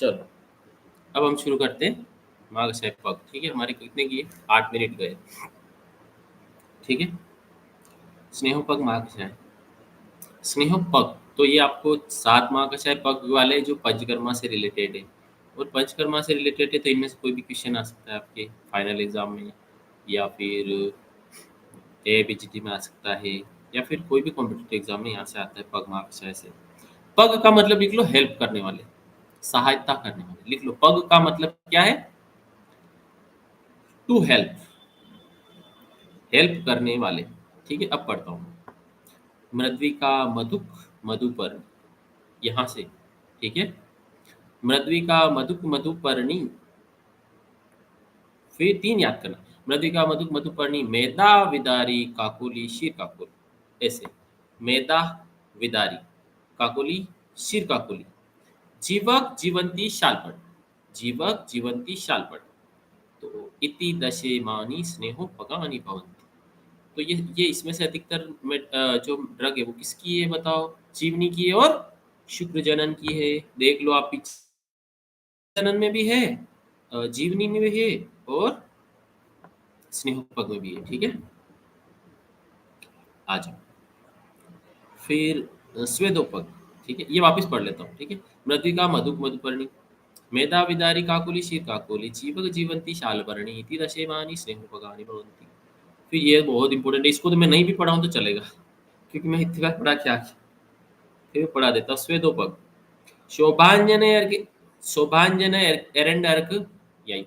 चलो अब हम शुरू करते हैं मार्गशय पग। ठीक है, हमारे कितने किए, 8 मिनट गए। ठीक है, स्नेहोपग मार्गशय, स्नेहोपग तो ये आपको 7 मार्गशय पग वाले जो पंचकर्मा से रिलेटेड है, और पंचकर्मा से रिलेटेड है तो इनमें से कोई भी क्वेश्चन आ सकता है आपके फाइनल एग्जाम में, या फिर एबीजीटी में आ सकता है, या फिर कोई भी कॉम्पिटिटिव एग्जाम में यहाँ से आता है पग मार्गशय से। पग का मतलब लिख लो हेल्प करने वाले, सहायता करने वाले, लिख लो पग का मतलब क्या है, टू हेल्प, हेल्प करने वाले। ठीक है, अब पढ़ता हूँ। मृद्विका मधुक मधुपर्णी, यहाँ से। ठीक है, मृद्विका मधुक मधुपर्णी, फिर 3 याद करना, मृद्विका मधुक मधुपर्णी, मेधा विदारी काकोली शीर काकोली, ऐसे मेधा विदारी काकोली शीर काकोली, जीवक जीवंती शालपट, जीवक जीवंती शालपट, तो इति दशेमानी स्नेहो पगानी भवन्ति। तो ये इसमें से अधिकतर जो ड्रग है वो किसकी है बताओ, जीवनी की है और शुक्र जनन की है। देख लो आप, जनन में भी है, जीवनी में भी है, और स्नेहोपग में भी है। ठीक है, आ जाओ फिर स्वेदोपग। ठीक है, ये वापस पढ़ लेता हूँ। ठीक है, मृतिका मधुक मधुपर्णी, मेधा विदारी काकुली शीर काकुली, जीवक जीवंती शालपर्णी, इति दशेमानी स्नेहोपगानि भवन्ति। फिर ये बहुत इंपॉर्टेंट है, इसको तो मैं नहीं भी पढ़ाऊँ तो चलेगा, क्योंकि मैं इतनी बार पढ़ा क्या, फिर पढ़ा देता। स्वेदोपग, शोभांजन अर्घ, शोभांजन एरंड अर्घ, यही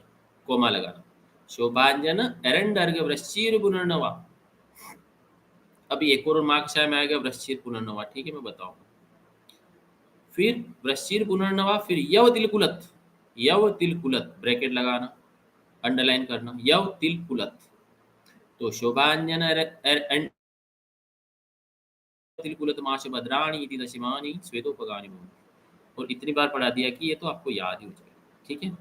कोमा लगाना, शोभांजन एरंड अर्घ वृश्चिर पुनर्नवा। अभी एक और मार्गशय में आएगा वृश्चिर पुनर्नवा। ठीक है, मैं बताऊंगा। फिर वृश्चिर पुनर्नवा, फिर यव तिलकुलत, यव तिलकुलत ब्रैकेट लगाना, अंडरलाइन करना, यव तिलकुलत। तो शोभांजन तिलकुलत माश भद्राणी इति दशमानी स्वेदोपगानि भवन्ति। और इतनी बार पढ़ा दिया कि ये तो आपको याद ही हो जाएगा। ठीक है,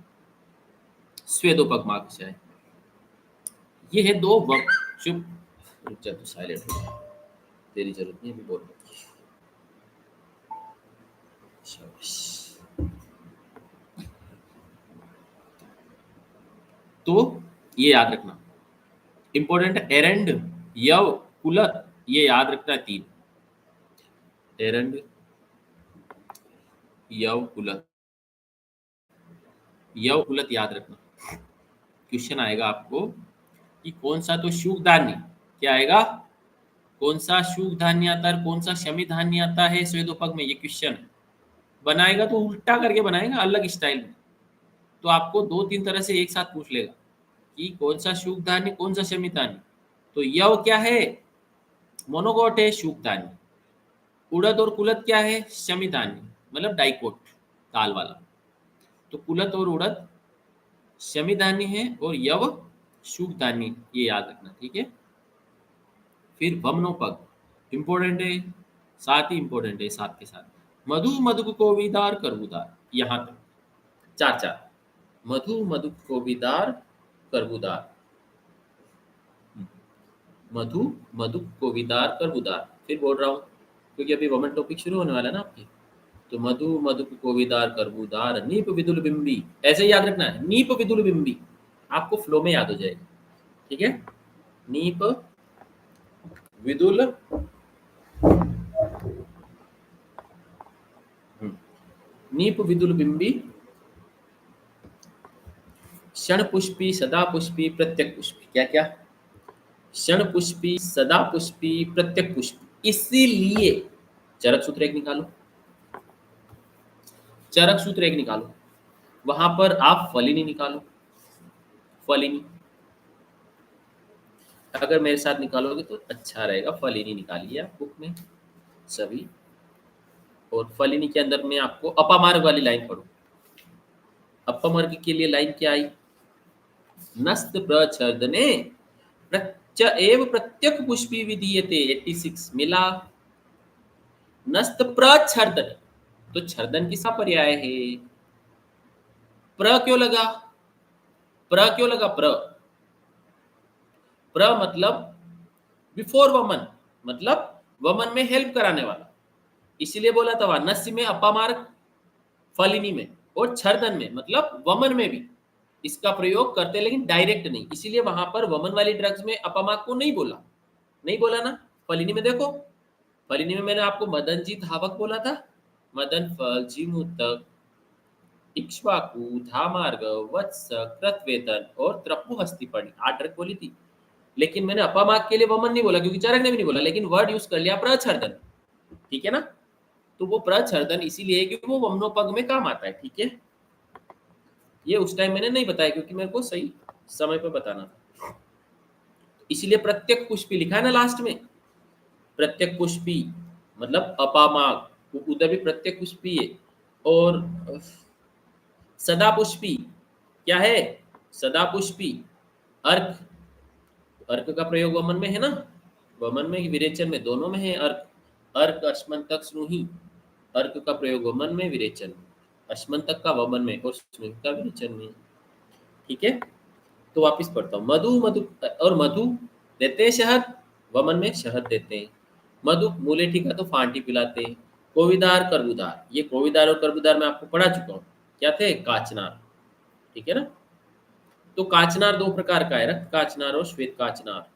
स्वेदोपग मार्गशय, ये है 2 चुप, रुक जा तू, साइलेंट हो जा, तेरी जरूरत नहीं अभी बोलने की। शाबाश। तो ये याद रखना, इंपॉर्टेंट है। एरंड, यव, कुलत, ये याद रखना है 3, एरंड, यव, कुलत, यव कुलत याद रखना। क्वेश्चन आएगा आपको कि कौन सा तो शुभ धान्य, क्या आएगा, कौन सा शुभ धान्य आता है, कौन सा शमी धान्य आता है स्वेदोपग में, ये क्वेश्चन बनाएगा तो उल्टा करके बनाएगा, अलग स्टाइल में। तो आपको 2-3 तरह से एक साथ पूछ लेगा कि कौन सा शुभ धान्य, कौन सा शमी धान्य। तो यव क्या है, मोनोकोट है शुभ धान्य। उड़द और कुलत क्या है, शमी धान्य, मतलब डाइकोट, ताल वाला। तो कुलत और उड़द शमी धान्य है, और यव शुभ धान्य, ये याद रखना। ठीक है, फिर वमनोपग इंपॉर्टेंट है, साथ ही इंपॉर्टेंट है, साथ के साथ मधु मधु कोविदार करबूदार, यहाँ तक 4-4, मधु मधु कोविदार करबूदार, मधु मधु कोविदार करबूदार। फिर बोल रहा हूँ क्योंकि अभी वमन टॉपिक शुरू होने वाला है ना आपकी। तो मधु मधु कोविदार करबूदार, नीप विदुल बिंबी, ऐसे याद रखना है, नीप विदुल बिंबी, आपको फ्लो में याद हो जाएगा। ठीक है, नीप विदुल, नीप विदुल बिंबी, क्षण पुष्पी सदा पुष्पी प्रत्यक पुष्पी, क्या क्या, क्षण पुष्पी सदा पुष्पी प्रत्यक पुष्पी। इसीलिए चरक सूत्र एक निकालो, चरक सूत्र एक निकालो, वहां पर आप फलिनी निकालो, फलिनी अगर मेरे साथ निकालोगे तो अच्छा रहेगा। फलिनी निकालिए आप बुक में सभी, और फलिनी के अंदर में आपको अपामार्ग वाली लाइन पढ़ो। अपामार्ग के लिए लाइन क्या आई, नस्त प्रच्छर्दने प्रच एव प्रत्यक पुष्पी विधीयते, 86 मिला। नस्त प्रच्छर्दन, तो छर्दन किसका पर्याय है, प्र क्यों लगा, प्र क्यों लगा, प्र मतलब बिफोर वमन, मतलब वमन में हेल्प कराने वाला, इसीलिए बोला था नस्य में अपामार्ग, फलिनी में और छर्दन में मतलब वमन में भी इसका प्रयोग करते हैं, लेकिन डायरेक्ट नहीं। इसीलिए वहां पर वमन वाली ड्रग्स में अपमाक को नहीं बोला, नहीं बोला ना। फलिनी में देखो, फलिनी में मैंने आपको मदनजी धावक बोला था, मदन फल जीमूतक इक्ष्वाकु धामार्ग वत्स कृतवेतन और त्रप्पु हस्तिपर्ण 8 ड्रग बोली थी। लेकिन मैंने अपमाक के लिए वमन नहीं बोला क्योंकि चरक ने भी नहीं बोला, लेकिन वर्ड यूज कर लिया प्रच्छर्दन। ठीक है ना। तो वो प्रच्छर्दन इसीलिए है क्योंकि वो वमनोपग में काम आता है। ठीक है, ये उस टाइम मैंने नहीं बताया क्योंकि मेरे को सही समय पर बताना था। इसीलिए प्रत्यक पुष्पी लिखा है ना लास्ट में, प्रत्यक पुष्पी मतलब अपामाग, उधर भी प्रत्यक पुष्पी है। और सदा पुष्पी क्या है, सदा पुष्पी अर्क, अर्क का प्रयोग वमन में है ना, वमन में विरेचन में दोनों में है अर्क। अर्क अश्मंतक स्नुही, अर्क का प्रयोग वमन में विरेचन में, अश्मंतक का वमन में और स्नुही का विरेचन में। ठीक है, तो वापिस पढ़ता हूँ। मधु मधु और मधु देते हैं शहद, वमन में शहद देते हैं। मधु मूले ठीक है तो फांटी पिलाते हैं। कोविदार करबुदार, ये कोविदार और करबुदार मैं आपको पढ़ा चुका हूँ, क्या थे, काचनार। ठीक है ना। तो काचनार दो प्रकार का है, रक्त काचनार और श्वेत काचनार।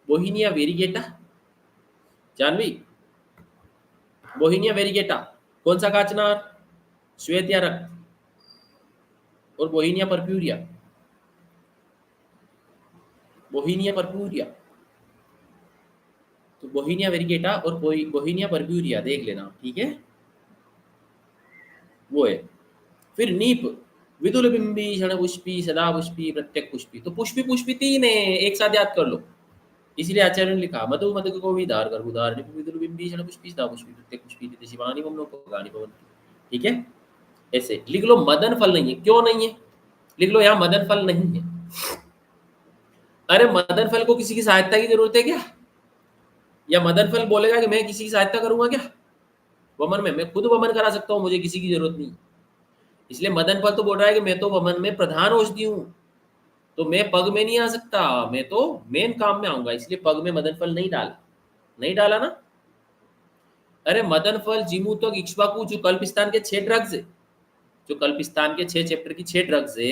बोहिनिया वेरिगेटा, जानवी, बोहिनिया वेरिगेटा कौन सा काचनार, श्वेत या रक्त। और बोहिनिया परप्यूरिया, बोहिनिया परप्यूरिया, तो बोहिनिया वेरिगेटा और बोहिनिया परप्यूरिया देख लेना। ठीक है, वो है। फिर नीप विदुल बिंबी क्षण पुष्पी सदा पुष्पी प्रत्यक पुष्पी, तो पुष्पी पुष्पी तीन है, एक साथ याद कर लो। इसलिए आचार्य ने लिखा मधु मधु को विदार कर उदार निप विदुल बिंबी क्षण पुष्पी सदा पुष्पी प्रत्यक पुष्पी नित्य शिवानी वमनो गानी पवन। ठीक है, ऐसे लिख लो। मदन फल नहीं है, क्यों नहीं है, लिख लो यहाँ मदन फल नहीं है। अरे मदन फल को किसी की सहायता की जरूरत है क्या, या मदन फल बोलेगा कि मैं किसी की सहायता करूंगा क्या, वमन में मैं खुद वमन करा सकता हूँ, मुझे किसी की जरूरत नहीं। इसलिए मदन फल तो बोल रहा है कि मैं तो वमन में प्रधान औषधि हूँ, तो मैं पग में नहीं आ सकता, मैं तो मेन काम में आऊंगा, इसलिए पग में मदन फल नहीं डाला, नहीं डाला ना। अरे मदन फल जीमू तो इक्ष्वाकु जो कल्पिस्तान के 6 ड्रग्स है, जो कल्पिस्तान के 6 चैप्टर की 6 ड्रग्स है,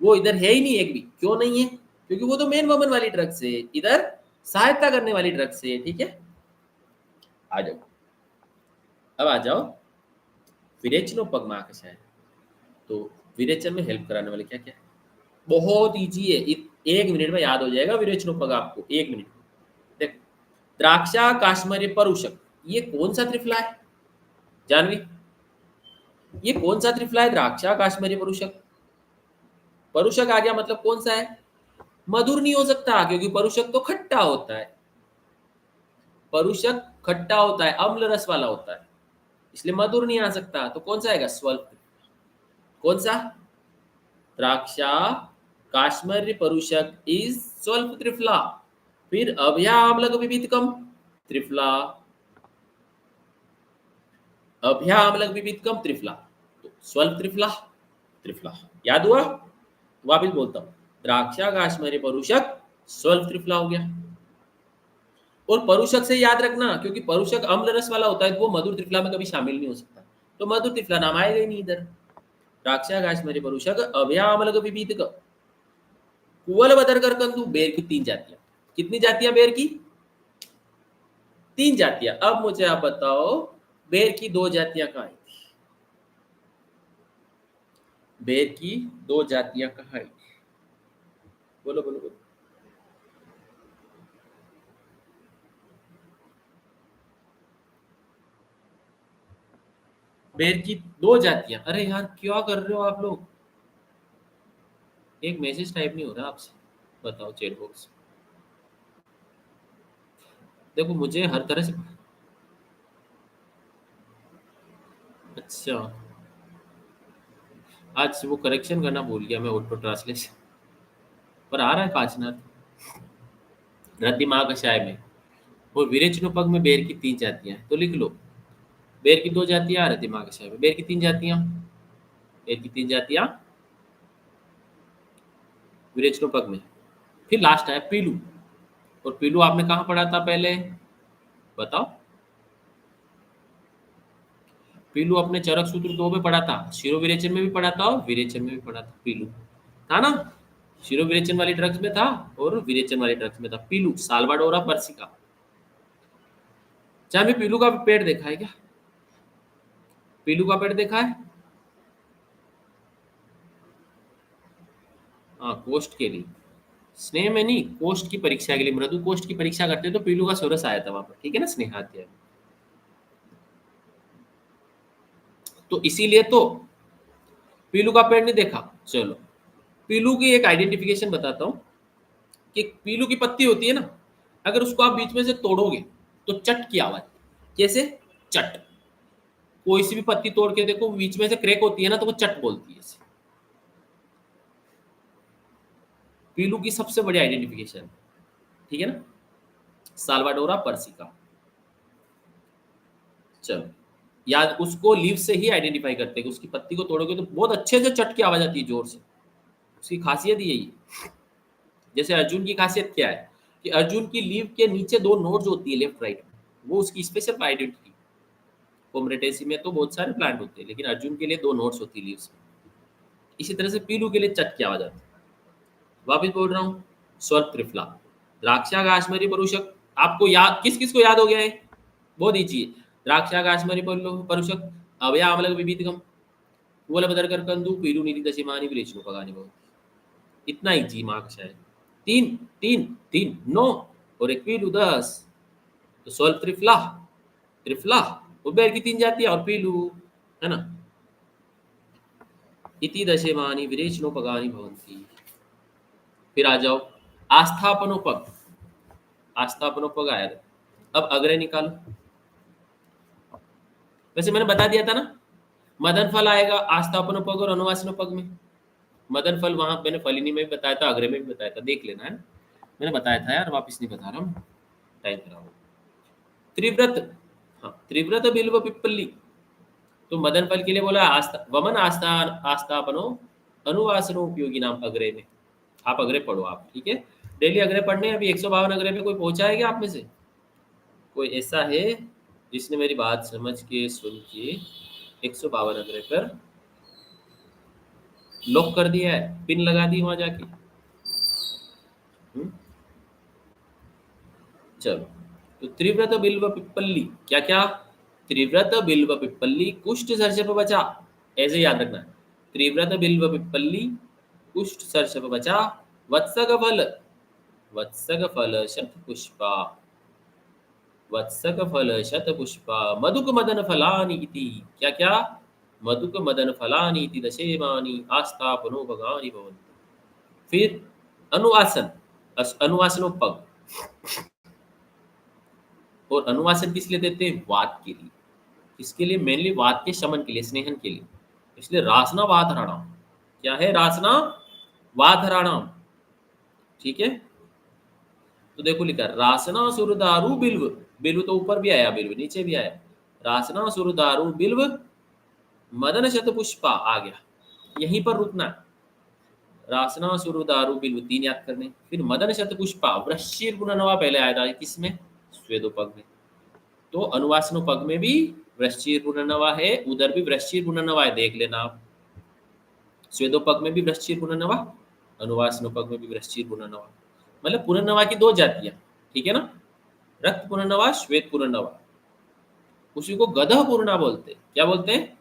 वो इधर है ही नहीं एक भी। क्यों नहीं है, क्योंकि वो तो मेन वमन वाली ड्रग्स है, इधर सहायता करने वाली ड्रग्स है। ठीक है, आ जाओ, अब आ जाओ विरेचनो पगमा कषाय। तो विरेचन में हेल्प कराने वाले क्या क्या है, बहुत इजी है, 1 मिनट में याद हो जाएगा विरेचनो पग आपको, 1 मिनट। देखो, द्राक्षा काश्मीरी परुषक, ये कौन सा त्रिफला है जानवी, ये कौन सा त्रिफला है, द्राक्षा काश्मीरी परुषक। परुषक आ गया मतलब कौन सा है, मधुर नहीं हो सकता क्योंकि परुषक तो खट्टा होता है, परुषक खट्टा होता है, अम्ल रस वाला होता है, इसलिए मधुर नहीं आ सकता। तो कौन सा आएगा, स्वल्प, कौन सा, द्राक्षा काश्मीरी परुषक इज स्वल्प त्रिफला। फिर अभ्यामलक विविधकम त्रिफला, अभ्यामलक विविधकम त्रिफला, तो स्वल्प त्रिफला, त्रिफला याद हुआ। वापिस बोलता हूं, द्राक्षा काश्मीरी परुषक स्वल्प त्रिफला हो गया। और परुषक से याद रखना क्योंकि परुषक अम्ल रस वाला होता है, तो वो मधुर त्रिफला में कभी शामिल नहीं हो सकता, तो मधुर त्रिफला नाम आएगा ही नहीं इधर। द्राक्षा काश्मीरी परुषक अभ्यामलक विविधक कुवल बदर कर कंदू, बेर की 3 जातियां, कितनी जातियां बेर की, 3 जातियां। अब मुझे आप बताओ बेर की 2 जातियां कहाँ आई थी, बेर की 2 जातियां कहाँ आई थी, बोलो बोलो बोलो। बेर की 2 जातियां, अरे यार क्या कर रहे हो आप लोग, एक मैसेज टाइप नहीं हो रहा आपसे, बताओ चैट बॉक्स। देखो मुझे हर तरह से, अच्छा आज वो करेक्शन करना भूल गया मैं, ऑटो ट्रांसलेशन पर आ रहा है कांचनाथ रद्दिमा कषाय में। और विरेचनोपग में बेर की 3 जातियां हैं, तो लिख लो बेर की 2 जातियां, रद्दिमा कषाय में बेर की 3 जातियां, बेर की 3 जातियां विरेचनोपग में। फिर लास्ट है पीलू, और पीलू आपने कहाँ पढ़ा था पहले, बताओ। पीलू अपने चरक सूत्र 2 में पढ़ा था, शिरो विरेचन में भी पढ़ा था और विरेचन में भी पढ़ा था। पीलू था ना, शिरो विरेचन वाली ड्रग्स में था और विरेचन वाली ड्रग्स में था। पीलू साल्वाडोरा पर्सिका। क्या मैं पीलू का पेड़ देखा है क्या? पीलू का पेड़ देखा है? हाँ, कोष्ठ के लिए, स्नेह में नहीं, कोष्ठ की परीक्षा के लिए, मृदु कोष्ठ की परीक्षा करते तो पीलू का सोरस आया था वहां पर, ठीक है ना, स्नेहाध्याय। तो इसीलिए तो पीलू का पेड़ नहीं देखा। चलो, पीलू की एक आइडेंटिफिकेशन बताता हूँ कि पीलू की पत्ती होती है ना, अगर उसको आप बीच में से तोड़ोगे तो चट की आवाज। कैसे? चट। कोई सी भी पत्ती तोड़ के देखो, बीच में से क्रैक होती है ना, तो वो चट बोलती है ऐसे। पीलू की सबसे बड़ी आइडेंटिफिकेशन, ठीक है ना, साल्वाडोरा पर्सिका। चलो, याद, उसको लीव से ही आइडेंटिफाई करते हैं कि उसकी पत्ती को तोड़ोगे तो बहुत अच्छे से चट की आवाज आती है, जोर से। उसकी खासियत यही है। जैसे अर्जुन की खासियत क्या है कि अर्जुन की लीव के नीचे दो नोड्स होती है लेफ्ट राइट, वो उसकी स्पेशल आइडेंटिटी। कोमरेटेसी में तो बहुत सारे प्लांट होते हैं, लेकिन अर्जुन के लिए दो नोड्स होती है लीव्स में। इसी तरह से पीलू के लिए चट की आवाज आती है। वापिस बोल रहा हूँ, स्वर त्रिफला, द्राक्षा काश्मीरी परुषक। आपको याद, किस किस को याद हो गया है? बहुत ईजी है। द्राक्षा काश्मीरी परुषक, अवया अमलक विविधगम, मूलभद्र कर कंदु पीलू नीति दशिमानी विरेचनु पगानी बहुत। इतना ईजी मार्क्स है। तीन तीन तीन नौ और एक पीलू 10। तो सोल्व त्रिफला, त्रिफला उबेर की तीन जाती है और पीलू, है ना। इति दशेमानी विरेचनोपगानी भवन्ति। फिर आ जाओ, आस्थापनोपग। आस्थापनोपग आया था। अब अग्रय निकालो। वैसे मैंने बता दिया था ना, मदन फल आएगा आस्थापनोपग और अनुवासनोपग में। मदन फल वहां मैंने फलिनी में भी बताया था, अग्रय में भी बताया था, देख लेना है। मैंने बताया था यार, वापिस नहीं बता रहा हूँ, टाइम करा हूँ। त्रिव्रत, हाँ, त्रिव्रत बिल्व पिप्पली। तो मदन फल के लिए बोला आस्था, वमन आस्था, आस्थापनो अनुवासनो उपयोगी नाम अग्रय में। आप अग्रय पढ़ो आप, ठीक है। डेली अग्रय पढ़ने, अभी 152 अग्रय पे कोई पहुंचा है क्या आप में से? कोई ऐसा है जिसने मेरी बात समझ के सुन के 152 अग्रय पर लॉक कर दिया है, पिन लगा दी वहां जाके? हम्म? चलो, तो त्रिव्रत बिल्व पिप्पली क्या क्या? त्रिव्रत बिल्व पिप्पली कुष्ठ सर्षप बचा, ऐसे याद रखना है। त्रिव्रत बिल्व पिप्पली कुष्ठ सर्षप बचा, वत्सक फल, वत्सक फल शत पुष्पा, वत्सक फल शत पुष्पा, मधुक मदन फलानि इति। क्या क्या? मधुक मदन फलानि इति दशेमानि आस्थापनो भगानि भवन्ति। फिर अनुवासन, अनुवासनोपग। और अनुवासन किस लिए देते हैं? वात के लिए। किसके लिए? मेनली वात के शमन के लिए, स्नेहन के लिए। इसलिए रासना वात हराणाम। क्या है? रासना वात हराणाम, ठीक है। तो देखो लिखा रासना सुरदारु बिल्व, बिल्व तो ऊपर भी आया, बिल्व नीचे भी आया। रासना सुरदारु बिल्व मदन शतपुष्पा आ गया, यहीं पर रुकना है। रासना सुरदारु बिल्व तीन याद करने, फिर मदन शतपुष्पा वृश्चिर पुनर्नवा पहले आया था किसमें? स्वेदोपग में। तो अनुवासनोपग में भी वृश्चिर पुनर्नवा है, उधर भी वृश्चिर पुनर्नवा है, देख लेना आप। स्वेदोपग में भी वृश्चिर पुनर्नवा, अनुवासनोपग में भी वृश्चिर पुनर्नवा। मतलब पुनर्नवा की दो जातियां, ठीक है ना, रक्त पुनर्नवा, श्वेत पुनर्नवा। उसी को गदह पूर्णा बोलते हैं। क्या बोलते हैं?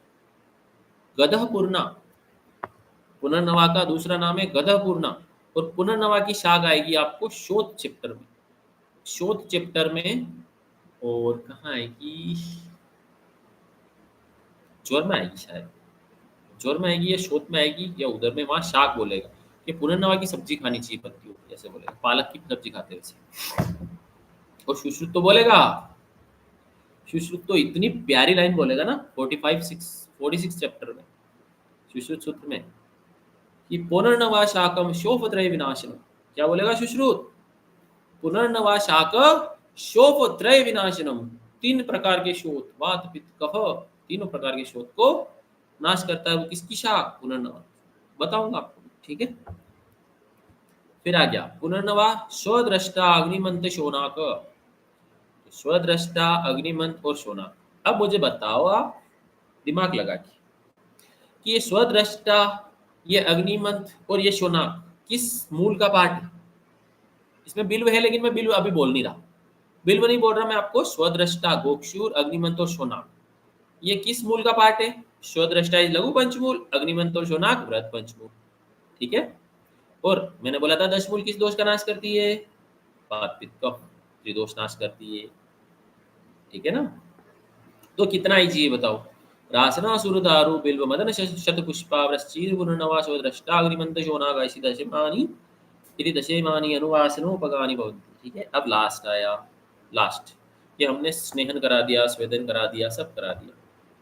गदह पूर्णा। पुनर्नवा का दूसरा नाम है गदह पूर्णा। और पुनर्नवा की शाख आएगी आपको शोध चैप्टर में, शोध चैप्टर में। और कहाँ आएगी? ज्वर में आएगी शायद, ज्वर में आएगी या शोध में आएगी या उधर में, वहां शाक बोलेगा कि पुनर्नवा की सब्जी खानी चाहिए पत्तियों की, ऐसे बोलेगा, पालक की सब्जी खाते हैं वैसे। और सुश्रुत तो बोलेगा, सुश्रुत तो इतनी प्यारी लाइन बोलेगा ना 46 चैप्टर में, सुश्रुत सूत्र में, कि पुनर्नवा शाकम शोभत्रय विनाशनम। क्या बोलेगा सुश्रुत? पुनर्नवा शाक शोभत्रय विनाशनम। तीन प्रकार के शोथ, वात पित्त कफ, तीनों प्रकार के शोथ को नाश करता है वो किसकी शाख? पुनर्नवा। बताऊंगा आपको, ठीक है। फिर आ गया पुनर्नवा स्वद्रष्टा अग्निमंत शोनाक। स्वद्रष्टा अग्निमंत और शोनाक। अब मुझे बताओ आप, दिमाग लगा के कि ये स्वद्रष्टा, ये अग्निमंथ और ये शोनाक किस मूल का पार्ट है। इसमें बिल्व है, लेकिन मैं बिल्व अभी बोल नहीं रहा, बिल्व नहीं बोल रहा मैं आपको। स्वद्रष्टा, गोक्षूर, अग्निमंथ और शोनाक ये किस मूल का पार्ट है। स्वद्रष्टा इज लघु पंचमूल, अग्निमंथ और शोनाक बृहद पंचमूल। ठीक है। और मैंने बोला था दशमूल किस दोष का नाश करती है, वात पित्त कफ त्रिदोष नाश करती है। ठीक है ना। तो कितना इजी है बताओ। रासना सुर दारु बिल्व मदन शत पुष्पा वृश्चिर गुणनवा स्वद्रष्टा अग्निमंथ शोनाक ऐसी दशमानी यदि दशमानी अनुवासनोपगानी भवन्ति। ठीक है। अब लास्ट आया, लास्ट ये हमने स्नेहन करा दिया, स्वेदन करा दिया, सब करा दिया।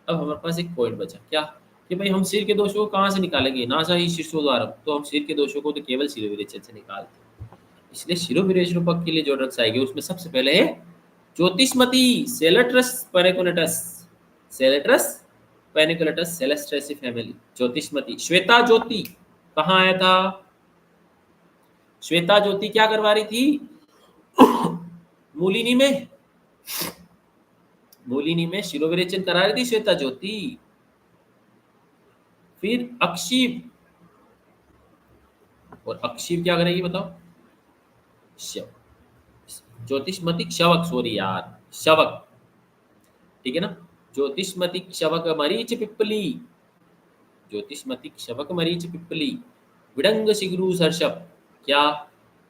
अब हमारे पास एक पॉइंट बचा क्या, कि भाई हम सिर के दोषों को कहाँ से निकालेंगे, नासा ही शीर्षोद्वारम। तो हम सिर के दोषों को तो केवल शिरोविरेचन से निकालते हैं। इसलिए शिरोविरेचन पक्ष के लिए जो ड्रग्स आएगी उसमें सबसे पहले है ज्योतिषमती सेलेट्रस पेनिकुलेटस, सेलेट्रस पेनिकुलेटस सेलेस्ट्रेसी फैमिली। ज्योतिषमती, श्वेता ज्योति कहाँ आया था, श्वेता ज्योति क्या करवा रही थी मूलिनी में, मूलिनी में शिरोविरेचन करा रही थी श्वेता ज्योति। फिर अक्षिप, और अक्षिप क्या करेगी बताओ, शव, ज्योतिषमती शवक, सॉरी यार शवक। ठीक है ना। ज्योतिषमती शवक मरीच पिप्पली, ज्योतिषमती शवक मरीच पिप्पली। विडंग शिग्रू सर्षप, क्या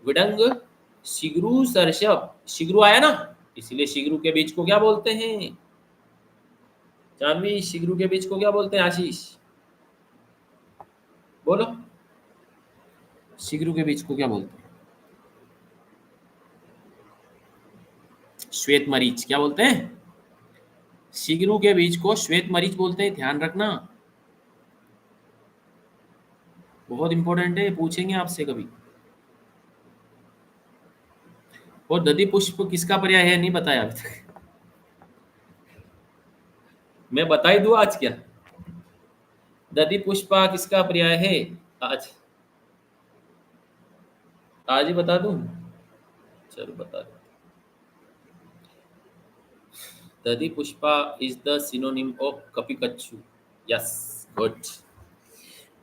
विडंग शिग्रू सर्षप, शिग्रू आया ना, इसलिए शिग्रू के बीज को क्या बोलते हैं जानवी, शिग्रू के बीज को क्या बोलते हैं आशीष, बोलो शिग्रू के बीज को क्या बोलते हैं। श्वेत मरीच क्या बोलते हैं, शिग्रू के बीज को श्वेत मरीच बोलते हैं, ध्यान रखना, बहुत इंपॉर्टेंट है, पूछेंगे आपसे कभी। और दधि पुष्प किसका पर्याय है नहीं बताया अभी तक, मैं बता ही दूं आज क्या, दधि पुष्पा किसका पर्याय है, आज आज ही बता दूं, चलो बता दो। दधि पुष्पा इज द सिनोनिम ऑफ कपिकच्छु, यस गुड,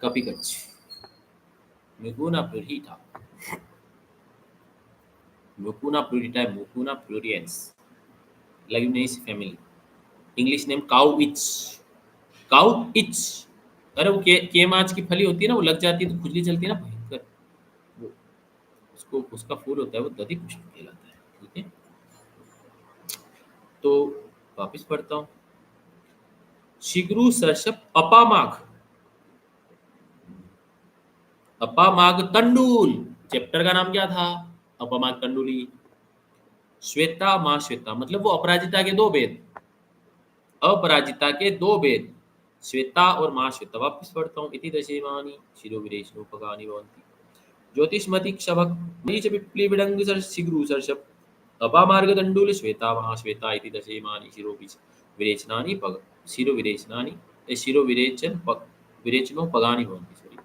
कपिकच्छु, mucuna pruriens, mucuna pruriens, mucuna pruriens, leguminosae family, English name cow itch, cow itch. अरे वो के माछ की फली होती है ना, वो लग जाती है तो खुजली चलती है ना भयंकर, वो उसको उसका फूल होता है, वो दधि पुष्प कहलाता है। ठीक है। तो वापस पढ़ता हूँ, शिग्रू सर्षप अपामाघ, अपामाघ तंडुल, चैप्टर का नाम क्या था, अपामाघ तंडुली। श्वेता माँ श्वेता मतलब वो अपराजिता के दो भेद, अपराजिता के दो भेद, श्वेता और माँ श्वेता। वापस पढ़ता हूँ, इति दशेमानि शिरोविरेशनोपगानि भवन्ति। ज्योतिषमति क्षवक नीच पिप्ली विडंग शिग्रू सर्षप अपामार्ग तंडुल श्वेता महाश्वेता इति दशेमानि विरेचनानि पग शिरोविरेचनानि शिरोविरेचन पग विरेचनोपगानि भवन्ति। सॉरी।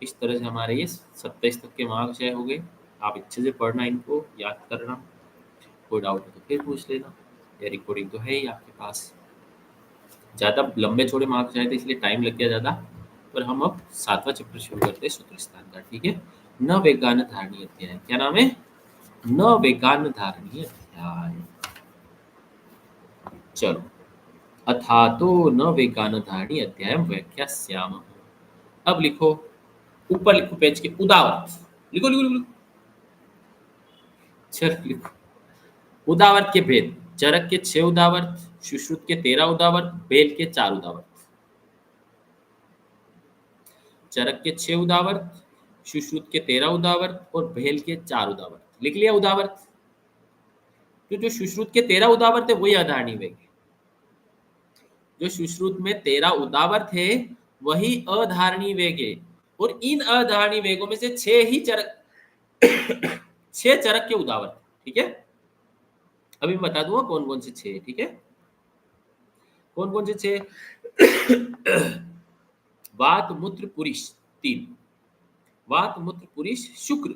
इस तरह से हमारे ये 27 तक के महाविषय हो गए। आप अच्छे से पढ़ना, इनको याद करना, कोई डाउट है तो फिर पूछ लेना, या रिकॉर्डिंग तो है ही आपके पास। ज़्यादा लंबे छोड़े मार्क्स आए थे इसलिए टाइम लग गया ज़्यादा, पर हम अब 7वां चैप्टर शुरू करते हैं सूत्र स्थान का। ठीक है। न वेगान धारणीय अध्याय, क्या नाम है, न वेगान धारणीय अध्याय। चलो, अथा तो न वेगान धारणीय अध्याय व्याख्यास्यामः। अब लिखो, ऊपर लिखो पेज के उदावर्त, लिखो लिखो लिखो, चलो लिखो। उदावर्त के भेद, चरक के 6 उदावर्त, सुश्रुत के 13 उदावर्त, बेल के 4 उदावर्त। चरक के 6 उदावर्त, सुश्रुत के 13 उदावर्त और भेल के 4 उदावर्त। लिख लिया उदावर्त। तो जो सुश्रुत के 13 उदावर्त है वही अधारणीय वेग है, जो सुश्रुत में 13 उदावर्त है वही अधारणीय वेग है। और इन अधारणीय वेगों में से 6 ही चरक 6 चरक के उदावर्त। ठीक है। अभी मैं बता दूंगा कौन कौन से 6। ठीक है। कौन कौन से 6, वात मूत्र पुरुष 3, वात मूत्र पुरुष शुक्र,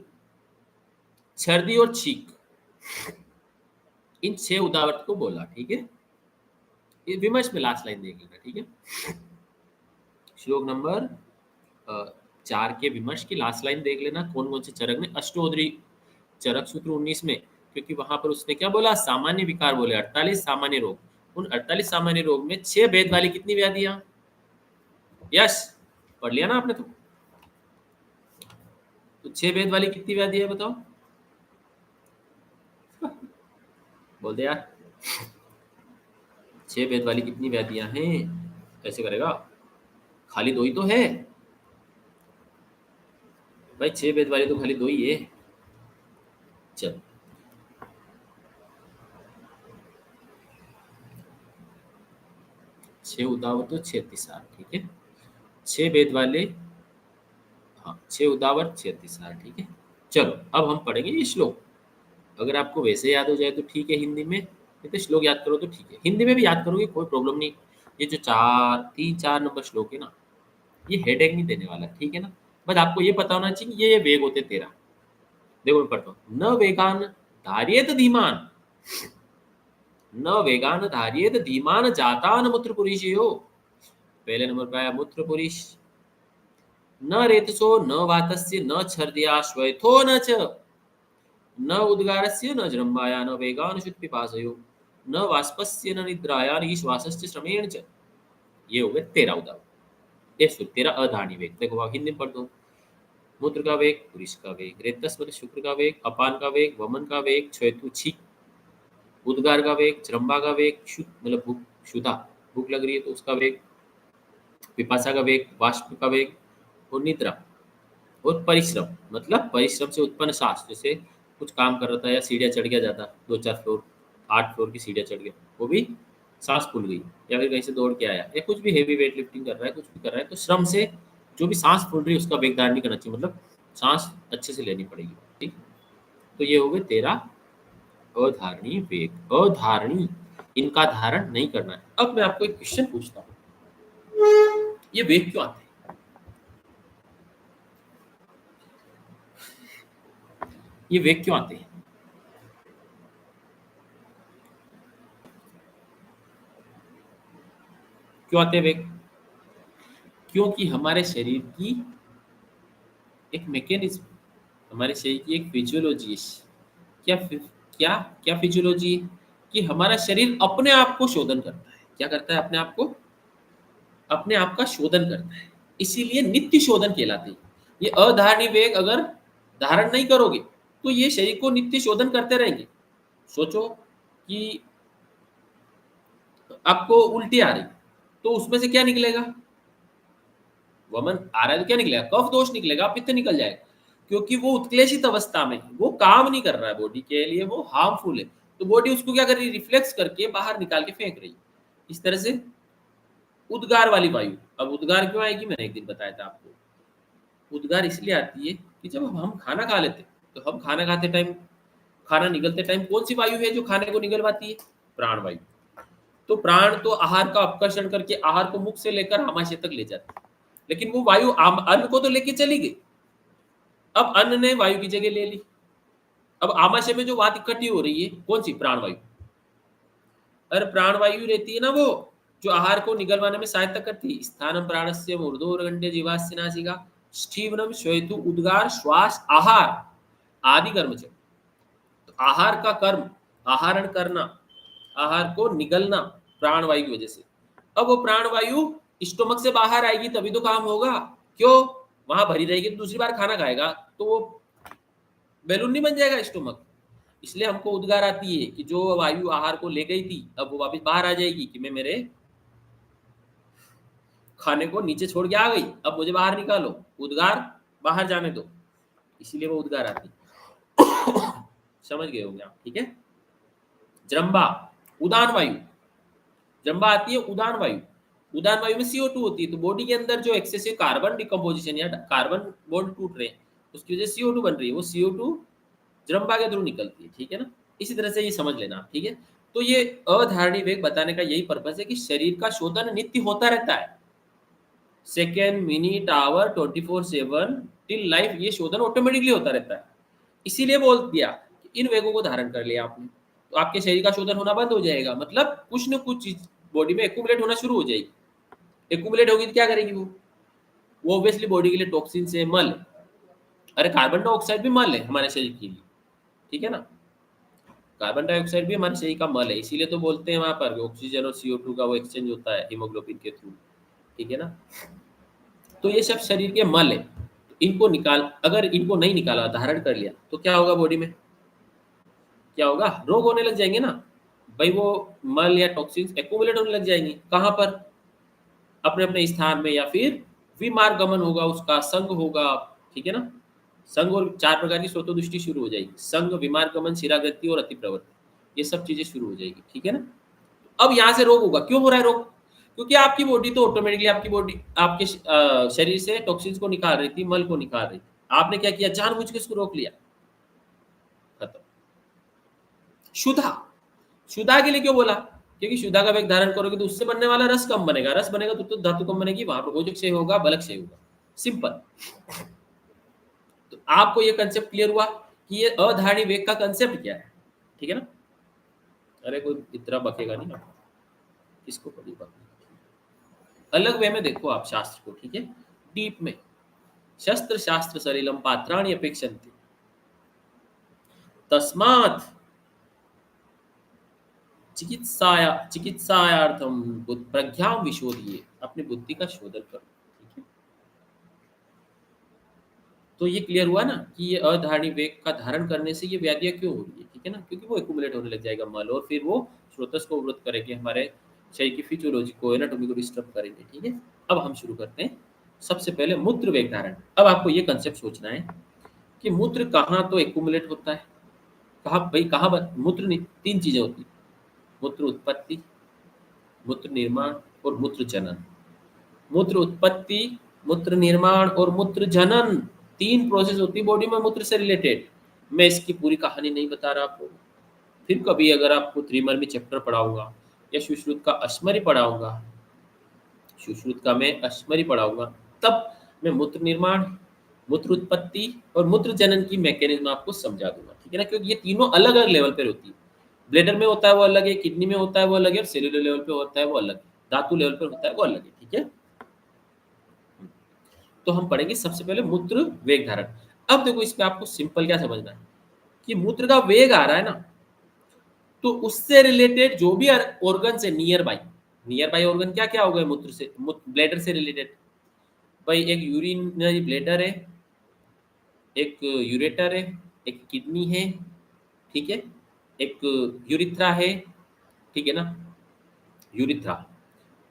छर्दी और छीक, इन 6 उदावर्त को बोला। ठीक है। ये विमर्श में लास्ट लाइन देख लेना, ठीक है। श्लोक नंबर 4 के विमर्श की लास्ट लाइन देख लेना, कौन कौन से चरक में, अष्टोदरी चरक सूत्र 19 में, क्योंकि वहां पर उसने क्या बोला, सामान्य विकार बोले 48 सामान्य रोग। उन 48 सामान्य रोग में 6 भेद वाली कितनी व्याधियां, यस पढ़ लिया ना आपने तो 6 भेद वाली कितनी व्याधि है बताओ, बोल दे यार। 6 भेद वाली कितनी व्याधियां हैं, कैसे करेगा, खाली 2 ही तो है भाई, 6 भेद वाली तो खाली 2 ही है। चल 6 उदावर तो 6 तिसार, ठीक है। 6 भेद वाले, हाँ 6 उदावर 6 तिसार, ठीक है। चलो अब हम पढ़ेंगे ये श्लोक, अगर आपको वैसे याद हो जाए तो ठीक है, हिंदी में नहीं तो श्लोक याद करो तो ठीक है, हिंदी में भी याद करोगे कोई प्रॉब्लम नहीं। ये जो 4 नंबर श्लोक है ना, ये हेडेक नहीं देने वाला, ठीक है ना। बस आपको ये पता होना चाहिए कि ये वेग होते 13। देखो मैं पढ़ता हूँ, न वेगान धारियेत धीमान, न वेगान धारियेत धीमान जातान मूत्र पुरुषयो। पहले नंबर पे आया मूत्र पुरुष, न रेतसो न वातस्य न छर्दया श्वैथो न च, न उद्गारस्य न जृंभाया न वेगान शुद्ध पिपासयो, न वाष्पस्य न निद्राया न श्वासस्य श्रमेण च। ये हो गए 13 उदाहरण। ये 13 अधारणी वेग। देखो आप हिंदी में पढ़ दो, मूत्र का वेग, पुरुष का वेग, रेतस्वत शुक्र का वेग, अपान का वेग, वमन का वेग, छेतु छीक, उद्गार का वेग, जृंभा का वेग, शुद्ध मतलब भूख, क्षुधा भूख लग रही है तो उसका वेग, पिपासा का वेग, वाष्प का वेग, और निद्रा, और परिश्रम मतलब परिश्रम से उत्पन्न सांस, जैसे कुछ काम कर रहा था या सीढ़ियाँ चढ़ गया ज्यादा, 2-4 फ्लोर 8 फ्लोर की सीढ़ियाँ चढ़ गया, वो भी सांस फूल गई, या फिर कहीं से दौड़ के आया या कुछ भी हेवी वेट लिफ्टिंग कर रहा है, कुछ भी कर रहा है, तो श्रम से जो भी सांस फूल रही है उसका वेग धारण नहीं करना चाहिए, मतलब सांस अच्छे से लेनी पड़ेगी, ठीक। तो ये हो गए 13 अधारणी वेग, अधारणी, इनका धारण नहीं करना है। अब मैं आपको एक क्वेश्चन पूछता हूँ, ये वेग क्यों आते हैं, ये वेग क्यों आते हैं, क्यों आते हैं वेग, क्योंकि हमारे शरीर की एक मैकेनिज्म, हमारे शरीर की एक फिजियोलॉजी है। क्या क्या क्या फिजियोलॉजी है कि हमारा शरीर अपने आप को शोधन करता है, क्या करता है, अपने आप को, अपने आप का शोधन करता है, इसीलिए नित्य शोधन कहलाते हैं। ये अधारणी वेग अगर धारण नहीं करोगे तो ये शरीर को नित्य शोधन करते रहेंगे। सोचो कि आपको उल्टी आ रही तो उसमें से क्या निकलेगा, वमन आ रहा है तो क्या निकलेगा, कफ दोष निकलेगा, पित्त निकल जाएगा, क्योंकि वो उत्क्लेशित अवस्था में है, वो काम नहीं कर रहा है बॉडी के लिए, वो हार्मफुल है, तो बॉडी उसको क्या कर रही है, रिफ्लेक्स करके बाहर निकाल के फेंक रही है। इस तरह से उद्गार वाली वायु, अब उद्गार क्यों आएगी, मैंने एक दिन बताया था आपको, उद्गार इसलिए आती है कि जब हम खाना खा लेते तो हम खाना खाते टाइम, खाना निगलते टाइम कौन सी वायु है जो खाने को निगलवाती है, प्राण वायु। तो प्राण तो आहार का अपकर्षण करके आहार को मुख से लेकर आमाशय तक ले जाते हैं, लेकिन वो वायु अन्न को तो लेके चली गई, अब अन्न ने वायु की जगह ले ली, अब आमाशय में जो वात इकट्ठी हो रही है कौन सी, प्राण वायु। अरे प्राण वायु रहती है ना वो, जो आहार को निगलवाने में सहायता करती है, स्थानम प्राणस्य मूर्धोर्गंडे जीवास्य नासिका स्टीवनम श्वेतु उद्गार श्वास आहार आदि कर्म से, तो आहार का कर्म, आहारण करना, आहार को निगलना प्राण वायु की वजह से। अब वो प्राण वायु स्टोमक से बाहर आएगी तभी तो काम होगा, क्यों, वहां भरी रहेगी तो दूसरी बार खाना खाएगा तो वो बैलून नहीं बन जाएगा स्टोमक। इसलिए हमको उद्गार आती है कि जो वायु आहार को ले गई थी अब वो वापस बाहर आ जाएगी कि मैं मेरे खाने को नीचे छोड़ के आ गई, अब मुझे बाहर निकालो, उद्गार बाहर जाने दो, इसीलिए वो उद्गार आती है। समझ गए होंगे आप, ठीक है। जृंभा उदान वायु, जृंभा आती है उदान वायु, उदान वायु में CO2 होती है, तो बॉडी के अंदर जो एक्सेसिव कार्बन डिकम्पोजिशन या कार्बन बॉन्ड टूट रहे हैं उसकी वजह से CO2 बन रही है, वो CO2 जृंभा के थ्रू निकलती है, ठीक है ना। इसी तरह से ये समझ लेना, ठीक है। तो ये अधारणी वेग बताने का यही पर्पस है कि शरीर का शोधन नित्य होता रहता है, second minute hour 24/7 till life, ये शोधन ऑटोमेटिकली होता रहता है। इसीलिए बोल दिया कि इन वेगों को धारण कर लिया आपने तो आपके शरीर का शोधन होना बंद हो जाएगा, मतलब कुछ न कुछ चीज बॉडी में एक्यूमुलेट होना शुरू हो जाएगी। एक्यूमुलेट होगी तो क्या करेगी वो ऑब्वियसली बॉडी के लिए टॉक्सिन से मल है। अरे कार्बन डाइऑक्साइड भी मल है हमारे शरीर के लिए, ठीक है ना। कार्बन डाइऑक्साइड भी हमारे शरीर का मल है, इसीलिए तो बोलते हैं वहां पर ऑक्सीजन और CO2 का वो एक्सचेंज होता है हीमोग्लोबिन के थ्रू, ठीक है ना। तो ये सब शरीर के मल है, तो इनको निकाल, अगर इनको नहीं निकाला, धारण कर लिया, तो क्या होगा बॉडी में, क्या होगा, रोग होने लग जाएंगे ना भाई। वो मल या टॉक्सिन्स एक्यूमुलेट होने लग जाएंगे कहाँ पर, अपने अपने स्थान में, या फिर विमार्गमन होगा, उसका संघ होगा, ठीक है ना। संघ और 4 प्रकार की स्वतोदृष्टि शुरू हो जाएगी, संघ, विमार्गमन, शिराग्रंथि और अतिप्रवृत्ति, ये सब चीजें शुरू हो जाएगी, ठीक है ना। अब यहाँ से रोग होगा, क्यों हो रहा है रोग, क्योंकि आपकी बॉडी तो ऑटोमेटिकली, आपकी बॉडी आपके शरीर से टॉक्सिन्स को निकाल रही थी, मल को निकाल रही थी, आपने क्या किया, जानबूझ के इसको रोक लिया, खत्म। शुद्धा, शुद्धा के लिए क्यों बोला, क्योंकि शुद्धा का वेग धारण करोगे तो उससे बनने वाला रस कम बनेगा, रस बनेगा तो धातु कम बनेगी, वहां पर ओजो क्षय होगा, बलक क्षय होगा, सिंपल। तो आपको ये कंसेप्ट क्लियर हुआ कि ये अधारणी वेग का कंसेप्ट क्या है, ठीक है ना। अरे कोई इतना बकेगा नहीं ना, किसको पड़ी बात, अलग वे में देखो आप शास्त्र को, ठीक है, डीप में। शस्त्र शास्त्र सलिलम पात्राणि अपेक्षन्ते, तस्मात् चिकित्सायार्थम प्रज्ञा विशोधिये, अपनी बुद्धि का शोधन करो, ठीक है। तो ये क्लियर हुआ ना कि ये अधारणी वेग का धारण करने से ये व्याधियां क्यों हो रही है, ठीक है ना, क्योंकि वो एक्यूमुलेट होने लग जाएगा मल, और फिर वो स्रोतस को अवरुद्ध करेंगे, हमारे शरीर की फिजियोलॉजी को, एनाटॉमी को डिस्टर्ब करेंगे, ठीक है। अब हम शुरू करते हैं। सबसे पहले मूत्र वेग धारण। अब आपको ये कंसेप्ट सोचना है कि मूत्र कहाँ तो एक्यूमुलेट होता है, कहाँ भाई, कहाँ मूत्र नहीं, 3 चीजें होती है, मूत्र उत्पत्ति, मूत्र निर्माण और मूत्र जनन। मूत्र उत्पत्ति, मूत्र निर्माण और मूत्र जनन, 3 प्रोसेस होती है बॉडी में मूत्र से रिलेटेड। मैं इसकी पूरी कहानी नहीं बता रहा आपको, फिर कभी अगर आपको त्रिमर्मी चैप्टर पढ़ाऊंगा या सुश्रुत का अश्मरी पढ़ाऊंगा, सुश्रुत का मैं अश्मरी पढ़ाऊंगा, तब मैं मूत्र निर्माण, मूत्र उत्पत्ति और मूत्र जनन की मैकेनिज्म आपको समझा दूंगा, ठीक है ना, क्योंकि ये तीनों अलग अलग लेवल पर होती है। ब्लेडर में होता है वो अलग है, किडनी में होता है वो अलग है, और सेलुलर लेवल पे होता है वो अलग है, धातु लेवल पर होता है वो अलग है, ठीक है। तो हम पढ़ेंगे सबसे पहले मूत्र वेग धारण। अब देखो इसमें आपको सिंपल क्या समझना है कि मूत्र का वेग आ रहा है ना, तो उससे रिलेटेड जो भी ऑर्गन से नियर बाई ऑर्गन क्या क्या हो गए मूत्र से, ब्लैडर से रिलेटेड, भाई एक यूरिनरी ब्लैडर है, एक यूरेटर है, एक किडनी है, ठीक है, एक यूरिथ्रा है, ठीक है ना, यूरिथ्रा,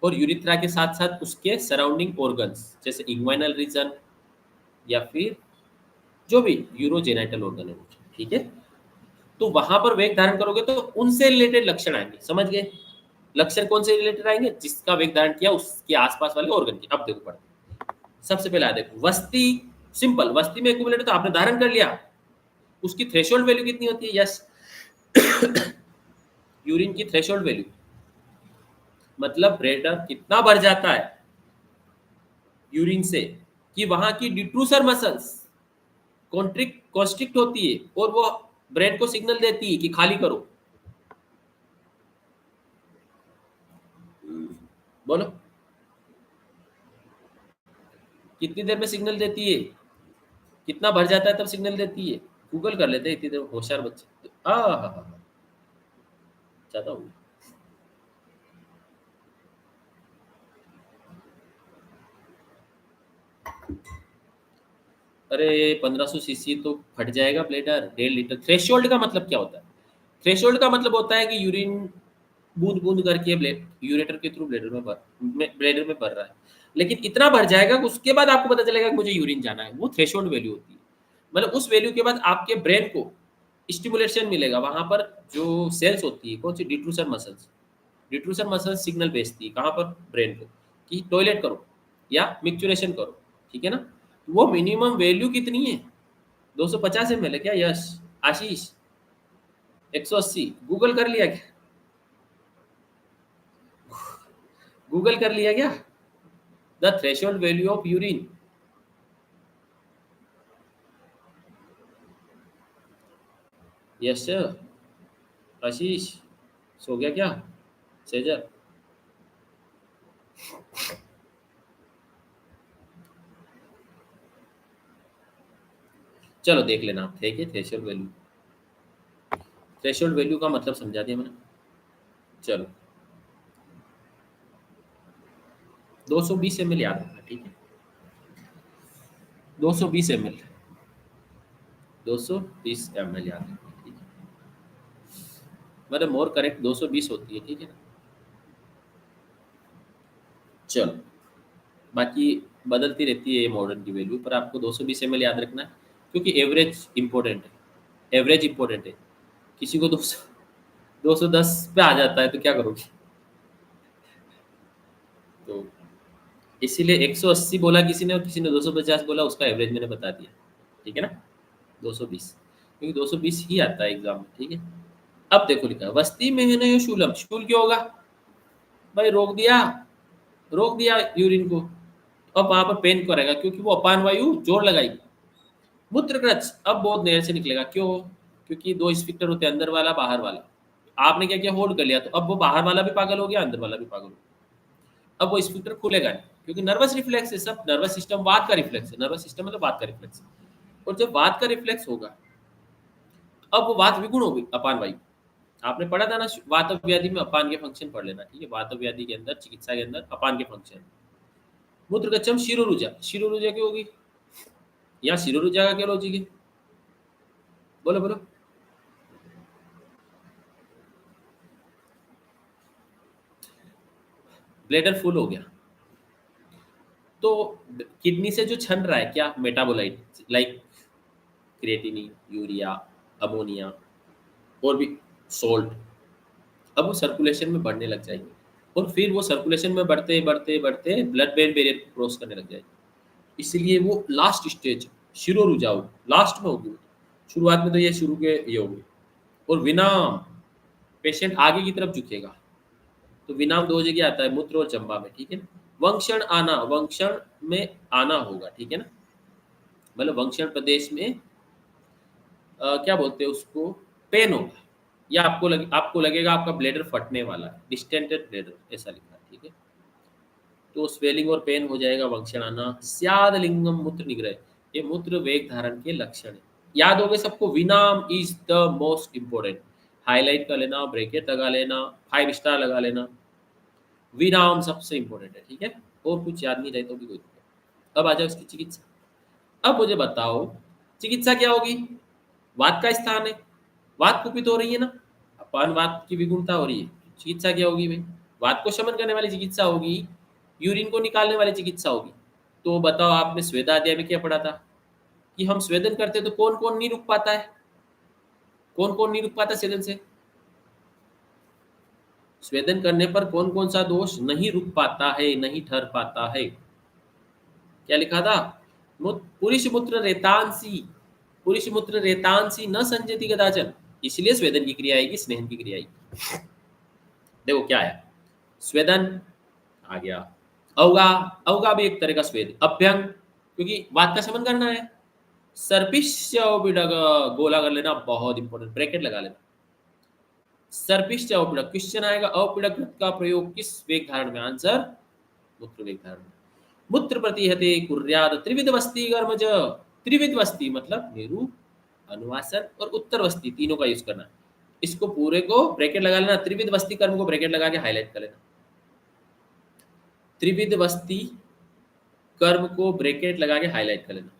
और यूरिथ्रा के साथ साथ उसके सराउंडिंग ऑर्गन्स, जैसे इंग्वाइनल रीजन, या फिर जो भी यूरोजेनाइटल ऑर्गन है वो, ठीक है। तो वहां पर वेग धारण करोगे तो उनसे रिलेटेड लक्षण आएंगे, समझ गए। लक्षण कौन से रिलेटेड आएंगे, जिसका वेग धारण किया उसके आसपास वाले ऑर्गन के। अब देखो पढ़ते हैं। सबसे पहले देखो वस्ती, सिंपल, वस्ती में एक्यूमुलेटर तो आपने धारण कर लिया, उसकी थ्रेशोल्ड वैल्यू कितनी होती है, यस, यूरिन की थ्रेशोल्ड वैल्यू, मतलब ब्रेडर कितना भर जाता है यूरिन से, कि वहां की डिट्रूसर मसल्स कॉन्स्ट्रिक्ट होती है, और वो ब्रेन को सिग्नल देती है कि खाली करो। बोलो कितनी देर में सिग्नल देती है, कितना भर जाता है तब सिग्नल देती है, गूगल कर लेते हैं इतनी देर, होशियार बच्चे। ज्यादा हो गया। अरे 1500 सीसी तो फट जाएगा ब्लेडर, 1.5 लीटर। थ्रेशोल्ड का मतलब क्या होता है, थ्रेशोल्ड का मतलब होता है कि यूरिन बूंद बूंद करके ब्लेड यूरेटर के थ्रू ब्लेडर में भर रहा है, लेकिन इतना भर जाएगा कि उसके बाद आपको पता चलेगा कि मुझे यूरिन जाना है, वो थ्रेशोल्ड वैल्यू होती है। मतलब उस वैल्यू के बाद आपके ब्रेन को स्टिमुलेशन मिलेगा, वहां पर जो सेल्स होती है, कौन सी, detrusor muscles, detrusor muscles signal भेजती है कहाँ पर, ब्रेन को, कि टॉयलेट करो या मिक्चुरेशन करो, ठीक है ना। वो मिनिमम वैल्यू कितनी है, 250 ml है क्या, यश, आशीष, 180, गूगल कर लिया क्या, गूगल कर लिया क्या, the threshold value of urine. Yes sir, Ashish, सो गया क्या, सेजल, चलो देख लेना आप, ठीक है। थ्रेशोल्ड वैल्यू, थ्रेशोल्ड वैल्यू का मतलब समझा दिया मैंने। चलो 220 ml याद रखना, ठीक है। 220 ml, 220 ml याद रखना, ठीक है। मतलब मोर करेक्ट 220 होती है, ठीक है ना। चलो बाकी बदलती रहती है मॉडर्न की वैल्यू, पर आपको 220 ml याद रखना है, क्योंकि एवरेज इंपॉर्टेंट है, एवरेज इंपॉर्टेंट है। किसी को 210 पे आ जाता है तो क्या करोगे। तो इसीलिए 180 बोला किसी ने और किसी ने 250 बोला, उसका एवरेज मैंने बता दिया, ठीक है ना। 220, क्योंकि 220 ही आता है एग्जाम में, ठीक है। अब देखो लिखा है, वस्ती में है ना ये शूलम, शूल क्यों होगा भाई, रोक दिया, रोक दिया यूरिन को। अब वहां पर पेन करेगा क्योंकि वो अपान वायु जोर लगाएगी। मूत्रकृच अब बहुत देर से निकलेगा, क्यों, क्योंकि दो स्फिक्टर होते हैं, अंदर वाला बाहर वाला। आपने क्या किया, होल्ड कर लिया, तो अब वो बाहर वाला भी पागल हो गया, अंदर वाला भी पागल हो गया। अब वो स्फिक्टर खुलेगा नहीं, क्योंकि नर्वस रिफ्लेक्स है, सब नर्वस सिस्टम वात का रिफ्लेक्स है, नर्वस सिस्टम मतलब वात का रिफ्लेक्स है। और जब वात का रिफ्लेक्स होगा, अब वो वात विगुण होगी अपान वायु। आपने पढ़ा था ना, वात व्याधि में अपान के फंक्शन पढ़ लेना, ठीक है। वात व्याधि के अंदर, चिकित्सा के अंदर अपान के फंक्शन। मूत्रगच्चम शिरोरुजा, शिरोरुजा क्यों होगी, या शिरोरुजा का क्या लॉजिक है, बोलो बोलो। ब्लेडर फुल हो गया, तो किडनी से जो छन रहा है क्या, metabolite like creatinine, urea, ammonia और भी सोल्ट, अब वो सर्कुलेशन में बढ़ने लग जाएंगे। और फिर वो सर्कुलेशन में बढ़ते बढ़ते बढ़ते ब्लड ब्रेन बैरियर को क्रॉस करने लग जाएगी। इसलिए वो लास्ट स्टेज शिरोरुजा होगी, लास्ट में होगी वो। शुरुआत में तो ये शुरू के ये होगी। और विनाम, पेशेंट आगे की तरफ झुकेगा, तो विनाम दो जगह आता है, मूत्र और चंबा में, ठीक है ना। वंक्षण आना, वंक्षण में आना होगा, ठीक है ना। मतलब वंक्षण प्रदेश में क्या बोलते हैं उसको, पेन होगा, या आपको लगेगा आपका ब्लेडर फटने वाला है, डिस्टेंटेड ब्लेडर ऐसा लिखा है, ठीक है। तो स्वेलिंग और पेन हो जाएगा, वंक्षण आना। स्याद लिंगम मूत्र निग्रह, ये मूत्र वेग धारण के लक्षण है। याद हो गए सबको, विनाम is the most important. Highlight कर लेना, ब्रेकेट लगा लेना, 5 स्टार लगा लेना। विराम सबसे इंपॉर्टेंट है, ठीक है। और कुछ याद नहीं रहे तो भी कोई दिक्कत नहीं। अब आ जाओ इसकी चिकित्सा। अब मुझे बताओ, चिकित्सा क्या होगी, वात का स्थान है, वात कुपित हो रही है ना, अपान वात की विगुणता हो रही है, चिकित्सा क्या होगी भाई, वात को शमन करने वाली चिकित्सा होगी, यूरिन को निकालने वाली चिकित्सा होगी। तो बताओ, आपने स्वेदाध्याय में क्या पढ़ा था, कि हम स्वेदन करते तो कौन कौन नहीं रुक पाता है, कौन कौन नहीं रुक पाता स्वेदन से, स्वेदन करने पर कौन कौन सा दोष नहीं रुक पाता है, नहीं ठहर पाता है। क्या लिखा था, पुरुष मूत्र रेतांसी, पुरुष मूत्र रेतांसी न संजति कदाचन, इसलिए स्वेदन की क्रिया आएगी, स्नेहन की क्रिया आएगी। देखो क्या है, स्वेदन आ गया, अवगा, अवगा भी एक तरह का स्वेद, अभ्यंग क्योंकि वात का शमन करना है, सर्पिश्च अवपीडक, गोला कर लेना, बहुत इंपॉर्टेंट, ब्रैकेट लगा लेना। सर्पिश्च अवपीडक, क्वेश्चन आएगा, अवपीडक का प्रयोग किस वेग धारण में, आंसर मूत्र वेग धारण में। मूत्र प्रतिहते कुर्याद त्रिविध वस्ती कर्मज, त्रिविध वस्ती मतलब मेरु, अनुवासन और उत्तर वस्ती, तीनों का यूज करना। इसको पूरे को ब्रैकेट लगा लेना, त्रिविध वस्ती कर्म को ब्रैकेट लगा के हाईलाइट कर लेना। त्रिविध वस्ती कर्म को ब्रैकेट लगा के हाईलाइट कर लेना।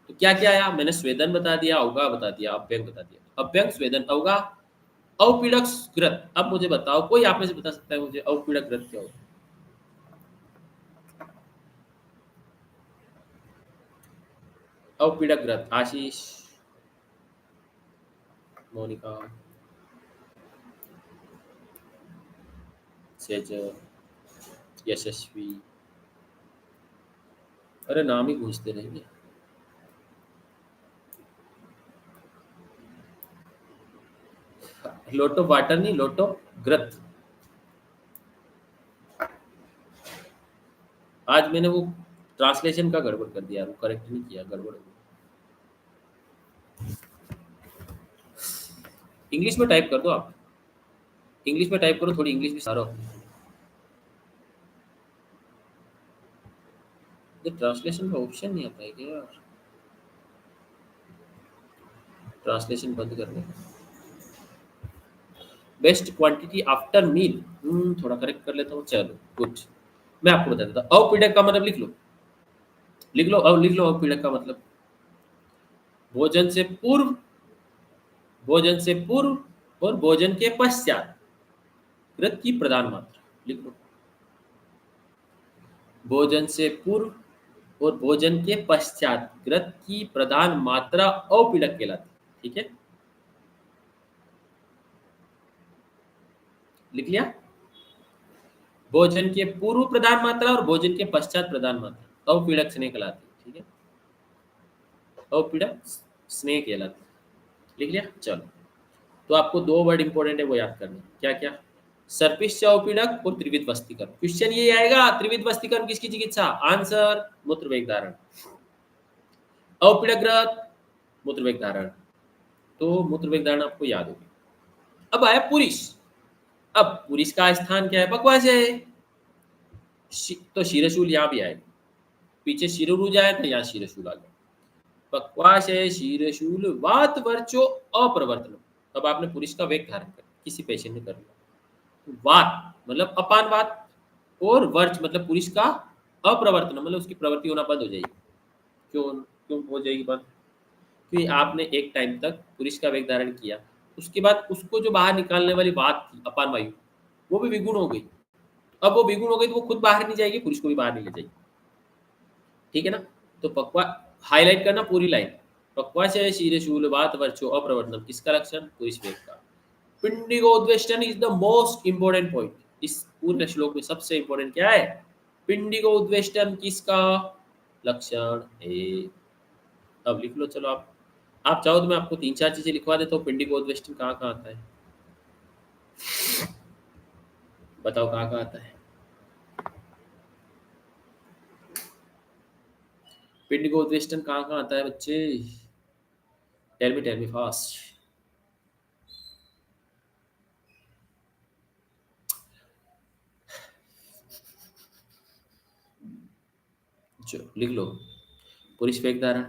तो क्या क्या आया, मैंने स्वेदन बता दिया, अवगा बता दिया, अभ्यंग बता दिया। अभ्यंग, स्वेदन, अवगा, अवपीड़क ग्रत। अब मुझे बताओ, कोई आप में से बता सकता है मुझे अवपीड़क ग्रत क्या होता है। अवपीड़क ग्रत, आशीष, मोनिका, सेज, यशस्वी, अरे नाम ही पूछते रहेंगे। लोटो वाटर नहीं, लोटो ग्रत। आज मैंने वो ट्रांसलेशन का गड़बड़ कर दिया, वो करेक्ट नहीं किया, गड़बड़ हो गया। इंग्लिश में टाइप कर दो आप, इंग्लिश में टाइप करो, थोड़ी इंग्लिश भी सारो। ये ट्रांसलेशन का ऑप्शन नहीं आता है क्या यार? ट्रांसलेशन बंद करने का। बेस्ट क्वांटिटी आफ्टर मील, थोड़ा करेक्ट कर लेता हूँ, चलो गुड। मैं आपको बता देता हूँ, अवपीड़क का मतलब लिख लो, लिख लो, लिख लो अवपीड़क का मतलब भोजन से पूर्व, भोजन से पूर्व और भोजन के पश्चात कृत की प्रधान मात्रा, लिख लो। भोजन से पूर्व और भोजन के पश्चात कृत की प्रधान मात्रा अवपीड़क कहलाती है, ठीक है, लिख लिया। भोजन के पूर्व प्रधान मात्रा और भोजन के पश्चात प्रधान मात्रा अवपीड़क स्नेह कहलाती है, ठीक है, अवपीड़क स्नेह कहलाती है, लिख लिया। चलो, तो आपको दो वर्ड इंपॉर्टेंट है वो याद करने, क्या क्या? सर्पिष्ट अवपीड़क और त्रिविध वस्तीकरण। क्वेश्चन ये आएगा, त्रिविध वस्तीकरण किसकी चिकित्सा? आंसर मूत्र वेग धारण। अवपीड़क ग्रंथ, मूत्र वेग धारण। तो मूत्र वेग धारण आपको याद होगी। अब आया पुरुष। अब पुरुष का स्थान क्या है? बकवास है। तो शिरशूल यहाँ भी आएगा, पीछे शिरोरुज आया था, यहाँ शिरशूल आ गया। बकवास है, शिरशूल वात वर्चो अप्रवर्तन। अब आपने पुरुष का वेग धारण कर किसी पेशेंट ने कर लिया, वात मतलब अपान वात, और वर्च मतलब पुरुष का अप्रवर्तन मतलब उसकी प्रवृत्ति होना बंद हो जाएगी। क्यों क्यों हो जाएगी बंद? क्योंकि आपने एक टाइम तक पुरुष का वेग धारण किया, उसके बाद उसको जो बाहर निकालने वाली बात थी अपान वायु, वो भी विगुण हो गई। अब वो विगुण हो गई तो वो खुद बाहर नहीं जाएगी, पुरुष को भी बाहर नहीं ले जाएगी, ठीक है ना? तो पक्वा हाईलाइट करना पूरी लाइन। पक्वा से शीरे शूल बात वर्चो अप्रवर्तन किसका लक्षण? पुरुष वेग का। पिंडिकोद्वेष्टन is the most important point. इस पूरे श्लोक में सबसे इंपॉर्टेंट क्या है? पिंडिकोद्वेष्टन किसका लक्षण है? अब लिख लो। चलो, आप चाहो तो मैं आपको तीन चार चीजें लिखवा देता हूँ। पिंडिकोद्वेष्टन कहाँ कहाँ आता है, बताओ कहाँ कहाँ आता है? पिंडिकोद्वेष्टन कहाँ कहाँ आता है बच्चे? Tell me fast. चलो लिख लो। पुरुष वेग धारण,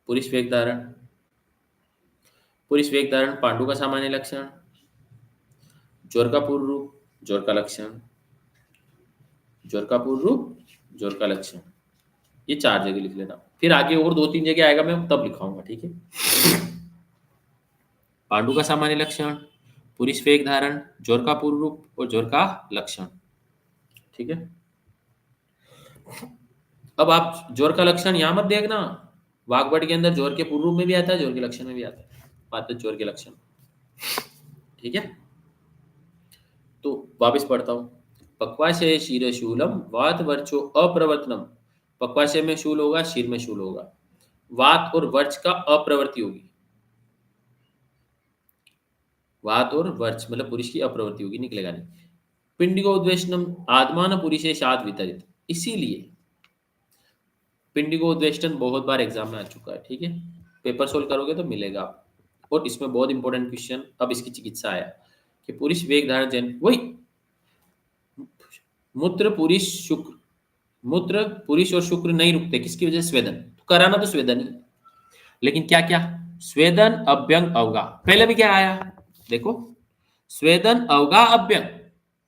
पुरुष वेग धारण, पुरुष वेग धारण पांडु का सामान्य लक्षण, जोर का पूर्व रूप, जोर का लक्षण, जोर का पूर्व रूप, जोर का लक्षण। ये चार जगह लिख लेना, फिर आगे और दो तीन जगह आएगा, मैं तब लिखाऊंगा, ठीक है? पांडु का सामान्य लक्षण, पुरुष वेग धारण, जोर का पूर्व रूप और जोर का लक्षण, ठीक है। अब आप जोर का लक्षण यहां मत देखना, वाग्भट के अंदर जोर के पूर्व रूप में भी आता है, जोर के लक्षण में भी आता है, बात जोर के लक्षण, ठीक है। तो वापस पढ़ता हूं। पक्वाशय शीर शूलम वात वर्चो अप्रवर्तनम। पक्वाशय में शूल होगा, शीर में शूल होगा, वात और वर्च का अप्रवृत्ति होगी। वात और वर्च मतलब पुरुष की अप्रवृत्ति होगी, निकलेगा नहीं। पिंडिको उद्वेशनम आत्मान पुरुषे शाद वितरित। इसीलिए पिंडिको उद्वेष्टन बहुत बार एग्जाम में आ चुका है, ठीक है, पेपर सोल्व करोगे तो मिलेगा। और इसमें बहुत इंपॉर्टेंट क्वेश्चन अब इसकी चिकित्सा आया कि पुरुष वेग धारण जन वही मूत्र पुरुष शुक्र, मूत्र पुरुष और शुक्र नहीं रुकते, किसकी वजह से? स्वेदन। तो कराना तो स्वेदन ही, लेकिन क्या क्या? स्वेदन अभ्यंग अवगा। पहले भी क्या आया देखो, स्वेदन अवगा अभ्यंग,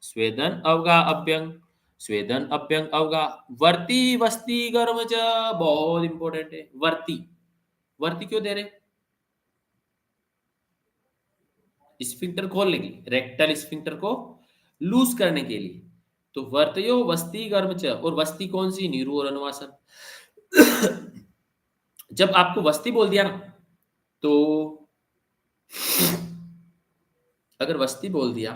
स्वेदन अवगा अभ्यंग, स्वेदन अभ्यंग अवगा। वर्ती वस्ती गर्म च, बहुत इंपॉर्टेंट है वर्ती। वर्ती क्यों दे रहे? स्फिंक्टर खोलने के लिए, रेक्टल स्फिंक्टर को लूज करने के लिए। तो वर्तयो वस्ती गर्म च, और वस्ती कौन सी? नीरू और अनुवासन। जब आपको वस्ती बोल दिया ना, तो अगर वस्ती बोल दिया,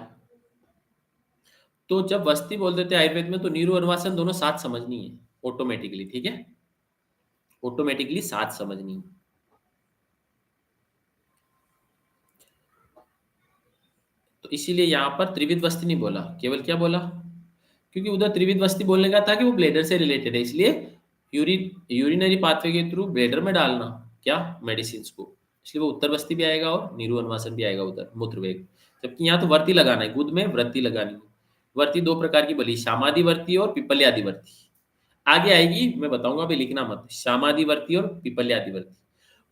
तो जब वस्ती बोल देते हैं आयुर्वेद में, तो नीरू अनुवासन दोनों साथ समझनी है ऑटोमेटिकली, ठीक है, ऑटोमेटिकली साथ समझनी है। तो इसीलिए यहां पर त्रिविध वस्ती नहीं बोला, केवल क्या बोला? क्योंकि उधर त्रिविध वस्ती बोलने का था कि वो ब्लेडर से रिलेटेड है, इसलिए यूरिनरी पाथवे के थ्रू ब्लेडर में डालना क्या मेडिसिन को, इसलिए वो उत्तर वस्ती भी आएगा और नीरू अनुवासन भी आएगा उधर, मूत्रवेग। जबकि यहाँ तो वर्ती लगाना है, गुद में वृत्ति लगानी है। वर्ती दो प्रकार की बली, शामादि वर्ती और पिपल्यादि वर्ती। आगे आएगी, मैं बताऊंगा, अभी लिखना मत। श्यामादिवर्ती और पिपल्यादिवर्ती।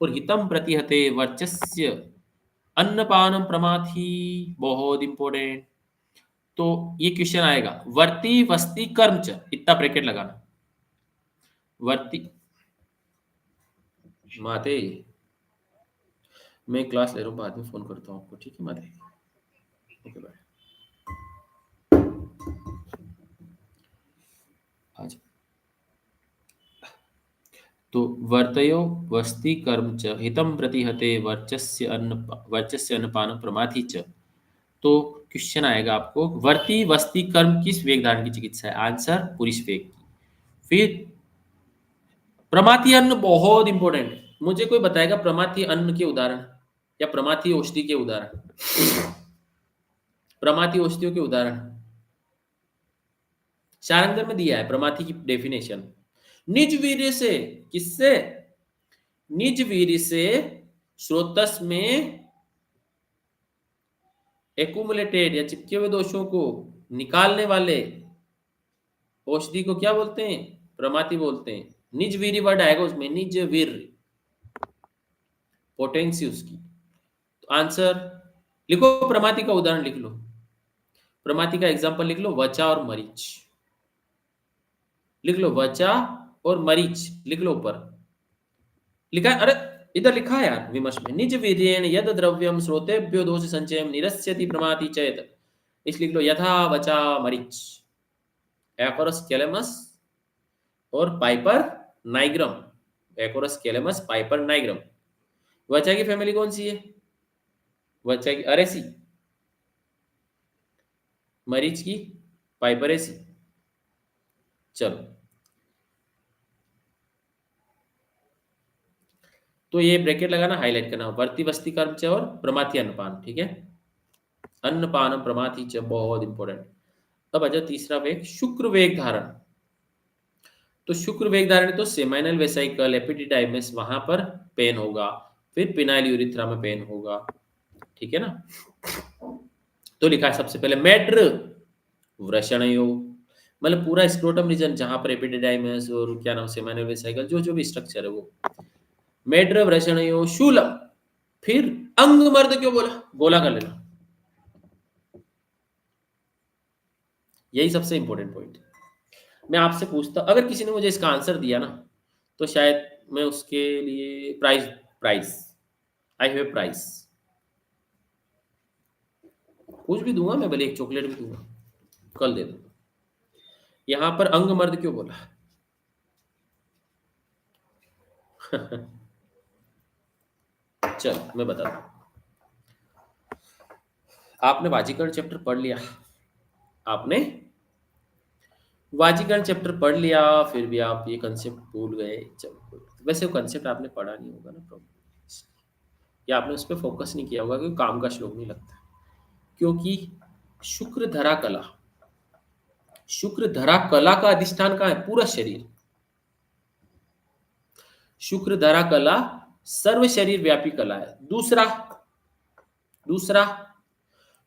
और हितम प्रतिहते वर्चस्य अन्नपानम प्रमाथि, बहुत इंपॉर्टेंट। तो ये क्वेश्चन आएगा, वर्ती वस्ती कर्म च, इतना ब्रैकेट लगाना। वर्ती, माते, मैं क्लास ले रहा हूँ, बाद में फोन करता हूँ आपको, ठीक है माते? Okay bye. आज तो वर्तयो वस्ति कर्म च हितम प्रतिहते वर्चस्य अन्नपान प्रमाथि च। तो क्वेश्चन आएगा आपको, वर्ती वस्ति कर्म किस वेग धारण की चिकित्सा है? आंसर पुरुष वेग की। फिर प्रमाथि अन्न बहुत इंपॉर्टेंट है। मुझे कोई बताएगा प्रमाथि अन्न के उदाहरण या प्रमाथि औषधि के उदाहरण? प्रमाथि औषधियों के उदाहरण सारंगर में दिया है, प्रमाथि की डेफिनेशन। निज वीर्य से, किससे? निज वीर्य से स्रोतस में एकुमुलेटेड या चिपके हुए दोषों को निकालने वाले औषधि को क्या बोलते हैं? प्रमाथि बोलते हैं। निज वीर्य वर्ड आएगा उसमें, निज वीर्य, पोटेंसी उसकी। तो आंसर लिखो, प्रमाथि का उदाहरण लिख लो, प्रमाथि का एग्जांपल लिख लो, वचा और मरीच। लिख लो वचा और मरीच, लिख लो ऊपर। लिखा है? अरे इधर लिखा है यार, विमर्श में, निज वीर्येण यद द्रव्यम स्रोतेभ्यो दोष संचयम निरस्यति प्रमाथि चेत। इस लिख लो, यथा वचा मरीच, एकोरस कैलेमस और piper nigrum. Acorus calamus, piper nigrum. वचा की फैमिली कौन सी है? वचा की अरेसी, मरीच की पाइपरेसी। चलो, तो ये ब्रैकेट लगाना, हाईलाइट करना, वर्ती वस्ती कर्म च और प्रमाथि अन्नपान, ठीक है? अन्नपान प्रमाथि च, बहुत इंपॉर्टेंट। अब आ जाओ तीसरा वेग, शुक्र वेग धारण। तो शुक्र वेग धारण तो सेमाइनल वेसाइकल एपिडिडाइमिस, वहां पर पेन होगा, फिर पिनाइल यूरिथ्रा में पेन होगा, ठीक है ना? तो लिखा है सबसे पहले मेड्र वृषणयो, मतलब पूरा स्क्रोटम रीजन जहां पर एपिडिडाइमिस और क्या नाम, सेमाइनल वेसाइकल, जो जो भी स्ट्रक्चर है वो। मेड्र वृषणयो शूलम। फिर अंग मर्द क्यों बोला? गोला कर लेना, यही सबसे इंपॉर्टेंट पॉइंट। मैं आपसे पूछता, अगर किसी ने मुझे इसका आंसर दिया ना, तो शायद मैं उसके लिए prize, price, I have price, कुछ भी दूंगा मैं, भले एक चॉकलेट भी दूंगा, कल दे दूंगा। यहां पर अंग मर्द क्यों बोला? चल मैं बताता हूं। आपने वाजीकरण चैप्टर पढ़ लिया, आपने वाजीकरण चैप्टर पढ़ लिया, फिर भी आप ये कंसेप्ट भूल गए। चलो, वैसे वो कंसेप्ट आपने पढ़ा नहीं होगा ना, प्रॉब्लम, या आपने उस पर फोकस नहीं किया होगा, क्योंकि काम का श्लोक नहीं लगता। क्योंकि शुक्र धरा कला, शुक्र धरा कला का अधिष्ठान कहाँ है? पूरा शरीर। शुक्र धरा कला सर्व शरीर व्यापी कला है। दूसरा, दूसरा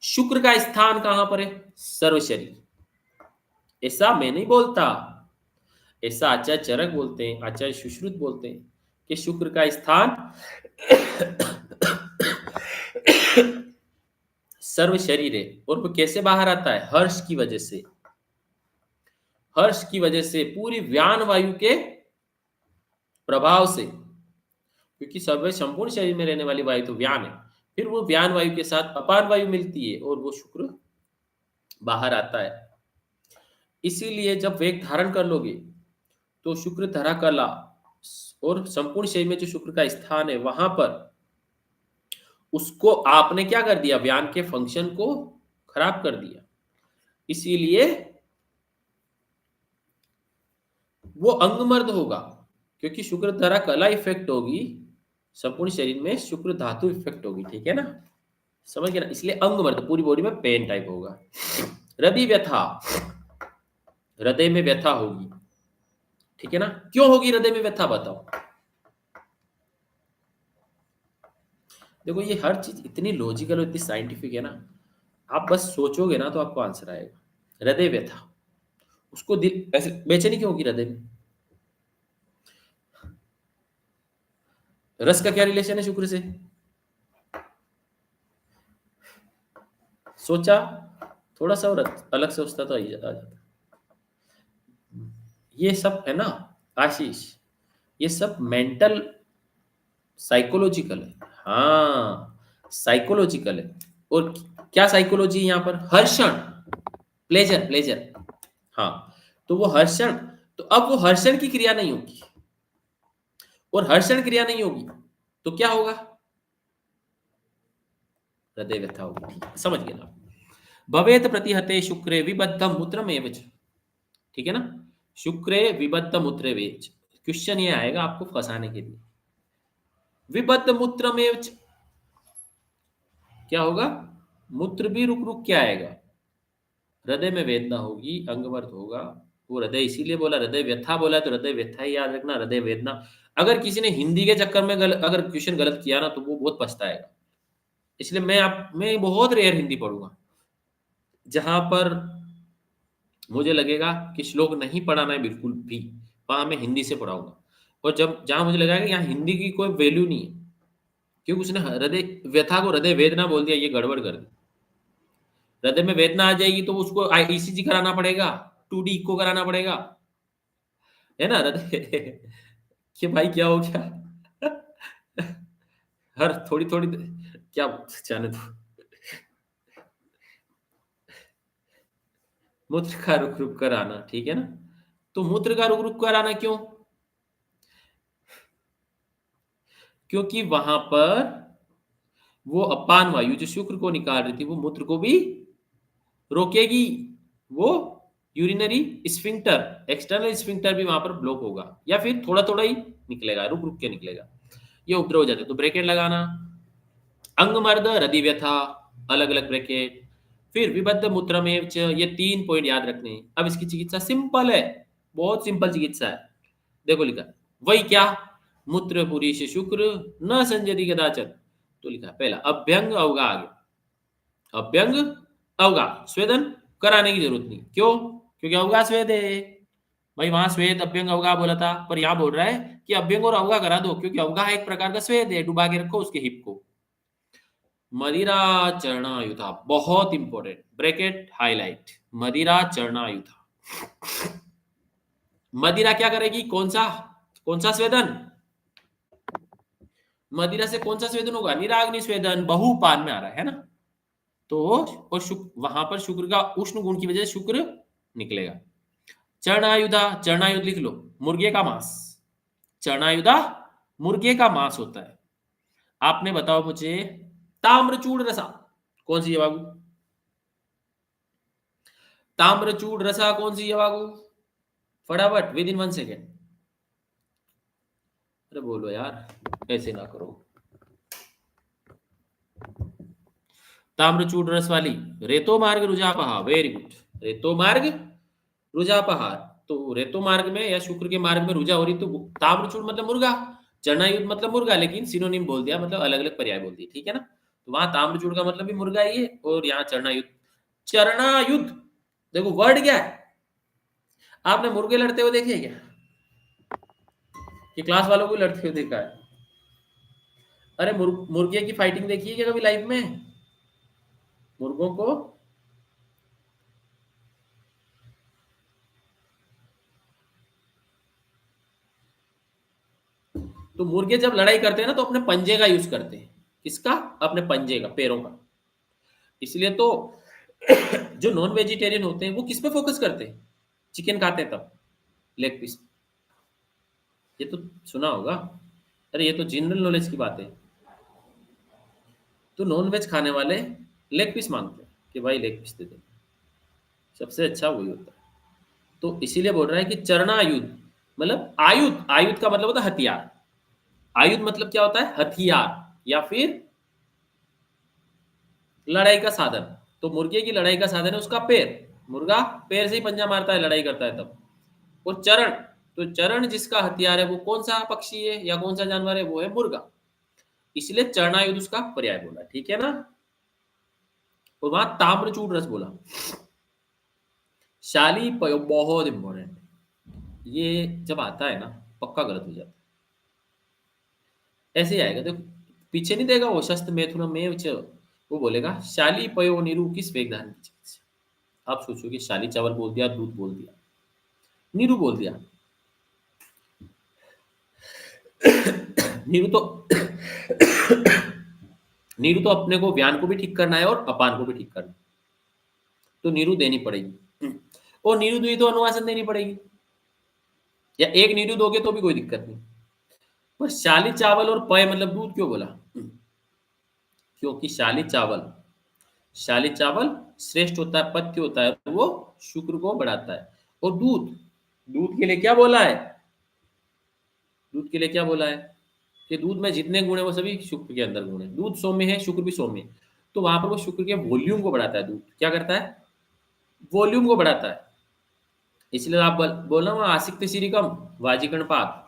शुक्र का स्थान कहां पर है? सर्व शरीर। ऐसा मैं नहीं बोलता, ऐसा आचार्य चरक बोलते हैं, आचार्य सुश्रुत बोलते हैं कि शुक्र का स्थान सर्व शरीर है। और वो कैसे बाहर आता है? हर्ष की वजह से। हर्ष की वजह से, पूरी व्यान वायु के प्रभाव से, क्योंकि सर्व संपूर्ण शरीर में रहने वाली वायु तो व्यान है, फिर वो व्यान वायु के साथ अपान वायु मिलती है और वो शुक्र बाहर आता है। इसीलिए जब वेग धारण कर लोगे तो शुक्र धरा कला और संपूर्ण शरीर में जो शुक्र का स्थान है, वहां पर उसको आपने क्या कर दिया? व्यान के फंक्शन को खराब कर दिया। इसीलिए वो अंगमर्द होगा, क्योंकि शुक्र धरा कला इफेक्ट होगी, संपूर्ण शरीर में शुक्र धातु इफेक्ट होगी, ठीक है ना? समझ गए ना? इसलिए अंगमर्द, पूरी बॉडी में पेन टाइप होगा। हृदय व्यथा, हृदय में व्यथा होगी, ठीक है ना? क्यों होगी हृदय में व्यथा, बताओ। देखो ये हर चीज इतनी लॉजिकल और इतनी साइंटिफिक है ना, आप बस सोचोगे ना तो आपको आंसर आएगा। हृदय व्यथा, उसको दिल ऐसे बेचैनी क्यों होगी हृदय में? रस का क्या रिलेशन है शुक्र से? सोचा? थोड़ा सा और अलग से सोचता तो आ जाता। ये सब है ना आशीष, ये सब मेंटल साइकोलॉजिकल है। हाँ, साइकोलॉजिकल है। और क्या साइकोलॉजी यहाँ पर? हर्षण, प्लेजर, प्लेजर। हाँ, तो वो हर्षण, तो अब वो हर्षण की क्रिया नहीं होगी, और हर्षण क्रिया नहीं होगी तो क्या होगा? हृदय व्यथा होगी। ठीक है, समझ गए ना? भवेत प्रतिहते शुक्रे विबद्धम मूत्रमेव च। ठीक है ना? शुक्रे विबद्ध मूत्रे वेच। क्वेश्चन ये आएगा आपको फंसाने के लिए। विबद्ध मूत्रमेव च, क्या होगा? मूत्र भी रुक रुक के आएगा, हृदय में वेदना होगी, अंगवर्त होगा। वो हृदय इसीलिए बोला, हृदय व्यथा बोला तो हृदय व्यथा ही याद रखना, हृदय वेदना। अगर किसी ने हिंदी के चक्कर में अगर क्वेश्चन गलत किया ना तो वो बहुत पछताएगा। इसलिए मैं बहुत रेयर हिंदी पढ़ूंगा, जहां पर मुझे लगेगा कि श्लोक नहीं पढ़ाना है बिल्कुल भी, वहां मैं हिंदी से पढ़ाऊंगा। और जब जहां मुझे लगेगा कि यहाँ हिंदी की कोई वैल्यू नहीं है, क्योंकि उसने हृदय व्यथा को हृदय वेदना बोल दिया, ये गड़बड़ कर दी। हृदय में वेदना आ जाएगी तो उसको ईसीजी कराना पड़ेगा, 2D इको कराना पड़ेगा, है ना? हृदय कि भाई क्या हो गया? हर थोड़ी थोड़ी क्या, जाने दो। मूत्र का रुक रुक कर आना, ठीक है ना? तो मूत्र का रुक रुक कर आना क्यों? क्योंकि वहां पर वो अपान वायु जो शुक्र को निकाल रही थी वो मूत्र को भी रोकेगी। वो यूरिनरी स्फिंक्टर, एक्सटर्नल स्फिंक्टर भी वहां पर ब्लॉक होगा, या फिर थोड़ा थोड़ा ही निकलेगा, रुक रुक के निकलेगा, ये उपद्रव हो जाते। तो ब्रैकेट लगाना, अंगमर्द हृदय व्यथा, अलग अलग ब्रैकेट। फिर विबद्ध मूत्रमेव च, ये 3 पॉइंट याद रखने हैं। अब इसकी चिकित्सा सिंपल है, बहुत सिंपल चिकित्सा है। देखो लिखा, वही क्या? मूत्र पुरीश शुक्र न संजति कदाचन। तो लिखा पहला अभ्यंग अवगा, आगे अभ्यंग अवगा, स्वेदन कराने की जरूरत नहीं। क्यों? क्योंकि अवगा स्वेद है। भाई वहां स्वेद अभ्यंग अवगा बोला था, पर यहाँ बोल रहा है कि अभ्यंग और अवगा करा दो, क्योंकि अवगा एक प्रकार का स्वेद है, डुबा के रखो उसके हिप को। मदिरा चरणायुधा, बहुत इंपॉर्टेंट, ब्रैकेट हाईलाइट, मदिरा चरणायुधा। मदिरा क्या करेगी? कौन सा स्वेदन? मदिरा से कौन सा स्वेदन होगा? निराग्नि स्वेदन, बहुपान में आ रहा है ना? तो और शुक्र, वहां पर शुक्र का उष्ण गुण की वजह से शुक्र निकलेगा। चरणायुधा, चरणायुध लिख लो, मुर्गे का मांस। चरणायुधा मुर्गे का मांस होता है। आपने बताओ मुझे, ताम्रचूड़ रसा कौन सी है बाबू? ताम्रचूड़ रसा कौन सी है बाबू? फटाफट, विद इन 1 सेकेंड। अरे बोलो यार, ऐसे ना करो। ताम्रचूड़ रस वाली, रेतो मार्ग रुझापहा, वेरी गुड। रेतो मार्ग रुझापहा, तो रेतो मार्ग में या शुक्र के मार्ग में रुझा हो रही, तो ताम्रचूड़ मतलब मुर्गा, चरणायुध मतलब मुर्गा, लेकिन सिनोनिम बोल दिया, मतलब अलग अलग पर्याय बोल दिए, ठीक है ना? तो वहां ताम्रचूड़ का मतलब भी मुर्गा ही है, और यहाँ चरणायुध। चरणायुध, देखो वर्ड क्या है? आपने मुर्गे लड़ते हुए देखे क्या? कि क्लास वालों को लड़ते हुए देखा है? अरे मुर्गे की फाइटिंग देखी है क्या कभी लाइफ में? मुर्गों को, तो मुर्गे जब लड़ाई करते हैं ना तो अपने पंजे का यूज करते हैं। किसका? अपने पंजे का, पैरों का। इसलिए तो जो नॉन वेजिटेरियन होते हैं वो किस पे फोकस करते हैं? चिकन खाते हैं तब, लेग पीस। ये तो सुना होगा। अरे ये तो जनरल नॉलेज की बात है। तो नॉन वेज खाने वाले लेग पीस मांगते हैं कि भाई लेग पीस दे दे, सबसे अच्छा वही होता है। तो इसीलिए बोल रहा है कि चरणायुध मतलब आयुध, आयुध का मतलब होता है हथियार। आयुध मतलब क्या होता है? हथियार, या फिर लड़ाई का साधन। तो मुर्गे की लड़ाई का साधन है उसका पैर। मुर्गा पैर से ही पंजा मारता है, लड़ाई करता है तब। और चरण, तो चरण जिसका हथियार है वो कौन सा पक्षी है या कौन सा जानवर है? वो है मुर्गा। इसलिए चरणायुध उसका पर्याय बोला, ठीक है ना? और वहां ताम्रचूड़ रस बोला। बहुत इंपॉर्टेंट, ये जब आता है ना पक्का गलत हो जाता ऐसे ही आएगा देखो, पीछे नहीं देगा वो शस्त्र मैथुनम में वो बोलेगा शाली पयो नीरू किस वेगधान की चिकित्सा। आप सोचो कि शाली चावल बोल दिया, दूध बोल दिया, नीरू बोल दिया। नीरू तो नीरू तो अपने को व्यान को भी ठीक करना है और अपान को भी ठीक करना है, तो नीरू देनी पड़ेगी। और नीरू दुई तो अनुवासन देनी पड़ेगी, या एक नीरू दोगे तो भी कोई दिक्कत नहीं। पर शाली चावल और पय मतलब दूध क्यों बोला? क्योंकि शाली चावल श्रेष्ठ होता है, पथ्य होता है, वो शुक्र को बढ़ाता है। और दूध, दूध के लिए क्या बोला है? दूध के लिए क्या बोला है कि दूध में जितने गुण है वो सभी शुक्र के अंदर गुण है। दूध सौम्य है, शुक्र भी सौम्य है, तो वहां पर वो शुक्र के वॉल्यूम को बढ़ाता है। दूध क्या करता है? वॉल्यूम को बढ़ाता है। इसलिए आप बोलना वहां आसिक्त श्रीकम वाजिकण पात,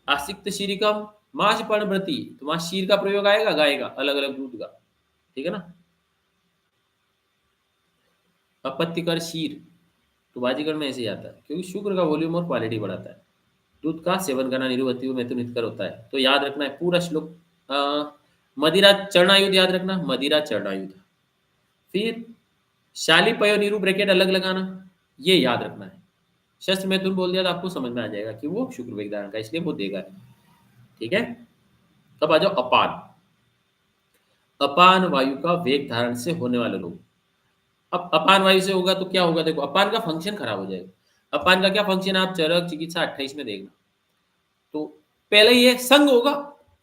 आसिक्त श्रीकम माज पर्णवृति, तो वहां शीर का प्रयोग आएगा, गाएगा अलग अलग दूध का, ठीक है ना। अपत्यकर शीर, तो बाजीगर में ऐसे ही आता है, क्योंकि शुक्र का वॉल्यूम और क्वालिटी बढ़ाता है। दूध का सेवन करना निरुवती में तो नित्कर होता है। तो याद रखना है पूरा श्लोक। मदिरा चरणायुध याद रखना, मदिरा चरणायुध। फिर शाली पयो नीरू ब्रैकेट अलग लगाना, ये याद रखना है। शस्त्र में तुम बोल दिया तो आपको समझ में आ जाएगा कि वो शुक्र वेग धारण का, इसलिए वो देगा नहीं। ठीक है। तब आ जाओ अपान। अपान वायु का वेग धारण से होने वाले लोग। अब अपान वायु से होगा तो क्या होगा? देखो अपान का फंक्शन खराब हो जाएगा। अपान का क्या फंक्शन है? आप चरक चिकित्सा 28 में देखना। तो पहले ये संग होगा,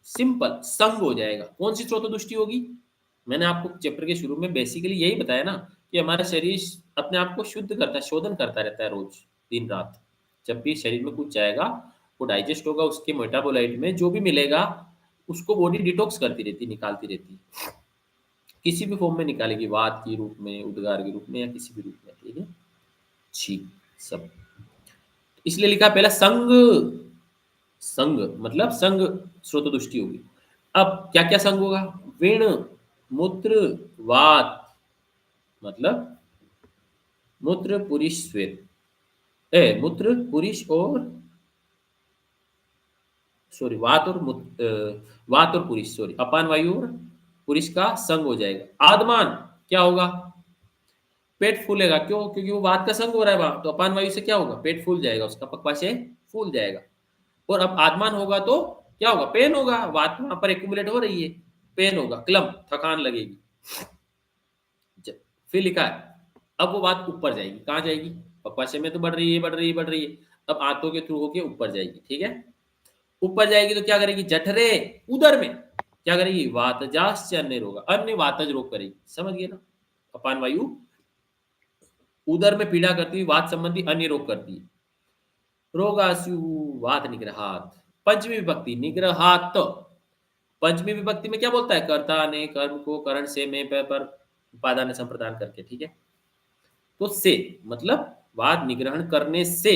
सिंपल संग हो जाएगा। कौन सी स्रोत दृष्टि होगी? मैंने आपको चैप्टर के शुरू में बेसिकली यही बताया ना कि हमारा शरीर अपने आप को शुद्ध करता है, शोधन करता रहता है रोज दिन रात। जब भी शरीर में कुछ जाएगा वो डाइजेस्ट होगा, उसके मेटाबोलाइट में जो भी मिलेगा उसको बॉडी डिटॉक्स करती रहती है, निकालती रहती है। किसी भी फॉर्म में निकालेगी, वात के रूप में, उद्गार के रूप में, या किसी भी रूप में। ठीक है, ठीक सब। इसलिए लिखा पहला संग। संग मतलब संग स्रोत दृष्टि होगी। अब क्या क्या संग होगा? विण, मूत्र, वात, मतलब मूत्र पुरुष श्वेत, मूत्र पुरुष और सॉरी वात और वात और पुरुष, सॉरी अपान वायु और पुरुष का संग हो जाएगा। आदमान क्या होगा? पेट फूलेगा। क्यों? क्योंकि वो वात का संग हो रहा है वहां, तो अपान वायु से क्या होगा? पेट फूल जाएगा, उसका पक्वा से फूल जाएगा। और अब आदमान होगा तो क्या होगा? पेन होगा, वात वहां पर एक्यूमुलेट हो रही है, पेन होगा, क्लम, थकान लगेगी। फिर लिखा है अब वो बात ऊपर जाएगी। कहाँ जाएगी? पक्वाशय में तो बढ़ रही है, बढ़ रही है, बढ़ रही है, अब आंतों के थ्रू होके ऊपर जाएगी। ठीक है, ऊपर जाएगी तो क्या करेगी? जठरे उदर में क्या करेगी? वातजास्य अन्य रोग, अन्य वातज रोग करेगी। समझ गए ना? अपान वायु उदर में पीड़ा करती हुई वात संबंधी अन्य रोग करती है। रोगासु वात निग्रहात। पंचमी विभक्ति निग्रहात। पंचमी विभक्ति में क्या बोलता है? कर्ता ने कर्म को करण से में पर उपादान संप्रदान करके। ठीक है, तो से मतलब वाद निग्रहण करने से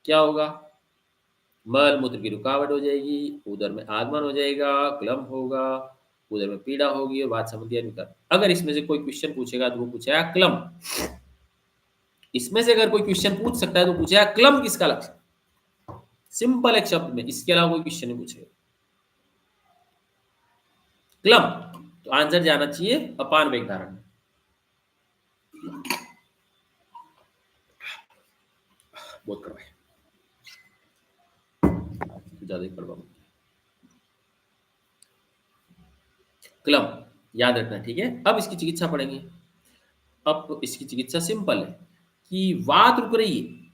क्या होगा? मल मूत्र की रुकावट हो जाएगी, उदर में आगमन हो जाएगा, क्लम होगा, उदर में पीड़ा होगी और वात संबंधी निकर। अगर इसमें से कोई क्वेश्चन पूछेगा तो वो पूछेगा क्लम। इसमें से अगर कोई क्वेश्चन पूछ सकता है तो पूछेगा क्लम किसका लक्षण। सिंपल एक शब्द में, इसके अलावा कोई क्वेश्चन नहीं पूछेगा। क्लम, तो आंसर जाना चाहिए अपान वेग धारण। बहुत करवाए, ज्यादा ही करवा। क्लम याद रखना। ठीक है, अब इसकी चिकित्सा पढ़ेंगे। अब इसकी चिकित्सा सिंपल है कि वात रुक रही है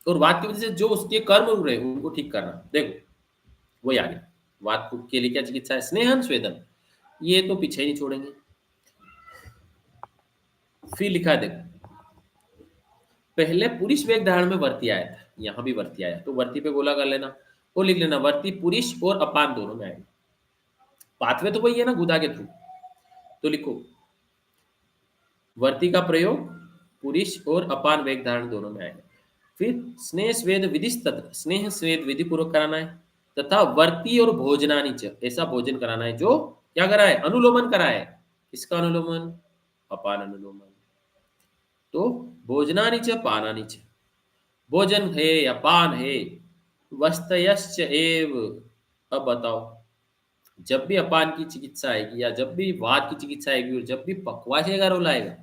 और वात की वजह से जो उसके कर्म रुक रहे हैं उनको ठीक करना। देखो वही आगे वात के लिए क्या चिकित्सा है? स्नेहन स्वेदन, ये तो पीछे ही नहीं छोड़ेंगे। फिर लिखा है देखो, पहले पुरुष वेग धारण में वर्ती आया था, यहाँ भी वर्ती आया, तो वर्ती पे गोला कर लेना और लिख लेना वर्ती पुरुष और अपान दोनों में आएगा। पाथवे तो वही है ना, गुदा के थ्रू। तो लिखो वर्ती का प्रयोग पुरुष और अपान वेग धारण दोनों में आएगा। फिर स्नेह स्वेद विधि तत्र, स्नेह स्वेद विधि पूर्वक कराना है, तथा वर्ती और भोजनानी च, ऐसा भोजन कराना है जो क्या करा है? अनुलोमन करा है। किसका अनुलोमन? अपान अनुलोमन। तो भोजनानी च पानानी च, भोजन है या पान है, वस्तयश्च एव अब बताओ, जब भी अपान की चिकित्सा आएगी या जब भी वात की चिकित्सा आएगी और जब भी पखवाजे का रोल आएगा,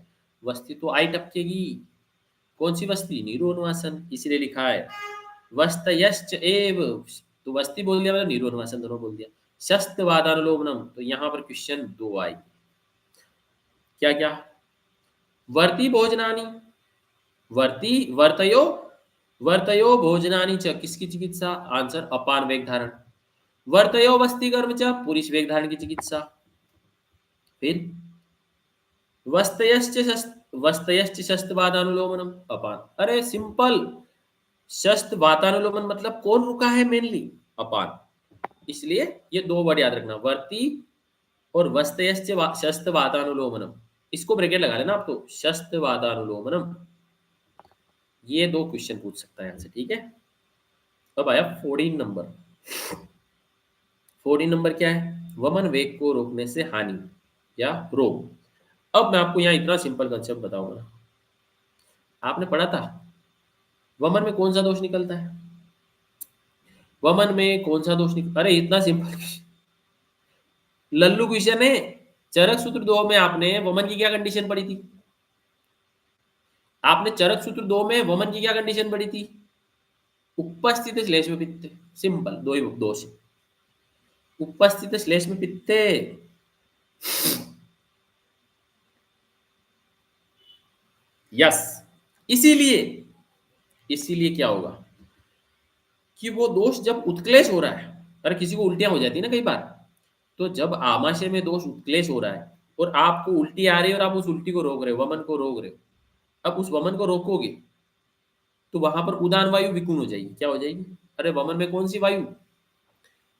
वस्ती तो आई टपकेगी। कौन सी वस्ती? नीरोन्वासन, इसलिए लिखा है वस्तयश्च एव। तो वस्ती बोल दिया, मतलब नीरोन्वासन दोनों बोल दिया। शस्त वादानुलोमनम, तो यहाँ पर क्वेश्चन दो आई। क्या क्या? वर्ती भोजनानी, वर्ती वर्तयो, वर्तयो भोजनानी च, किसकी चिकित्सा? आंसर अपान वेग धारण। वर्तयो वस्ती कर्म च, पुरुष वेग धारण की चिकित्सा। फिर वस्तयश्च शस्त वादानुलोमनम, अपान। अरे सिंपल, शस्त वातानुलोमन मतलब कौन रुका है मेनली? अपान। इसलिए ये दो वर्ड याद रखना, वर्ती और वस्तयश्च शस्त वातानुलोमनम। इसको ब्रैकेट लगा लेना आप, तो शस्त वातानुलोमनम। ये दो क्वेश्चन पूछ सकता है यहाँ से, ठीक है। अब आया 14 नंबर। 14 नंबर क्या है? वमन वेग को रोकने से हानि या रोग। अब मैं आपको यहाँ इतना सिंपल कंसेप्ट बताऊंगा। आपने पढ़ा था वमन में कौन सा दोष निकलता है? वमन में कौन सा दोष निकल, अरे इतना सिंपल लल्लू क्वेश्चन है। चरक सूत्र 2 में आपने वमन की क्या कंडीशन पढ़ी थी? आपने चरक सूत्र 2 में वमन की क्या कंडीशन पढ़ी थी? उपस्थित श्लेष में पित्त। सिंपल, दो ही दोष है। उपस्थित श्लेष में पित्त। यस। इसीलिए इसीलिए क्या होगा कि वो दोष जब उत्क्लेश हो रहा है, अरे किसी को उल्टियां हो जाती है ना कई बार, तो जब आमाशय में दोष उत्क्लेश हो रहा है और आपको उल्टी आ रही है और आप उस उल्टी को रोक रहे हो, वमन को रोक रहे हो, अब उस वमन को रोकोगे तो वहां पर उदान वायु विकुन हो जाएगी। क्या हो जाएगी? अरे वमन में कौन सी वायु?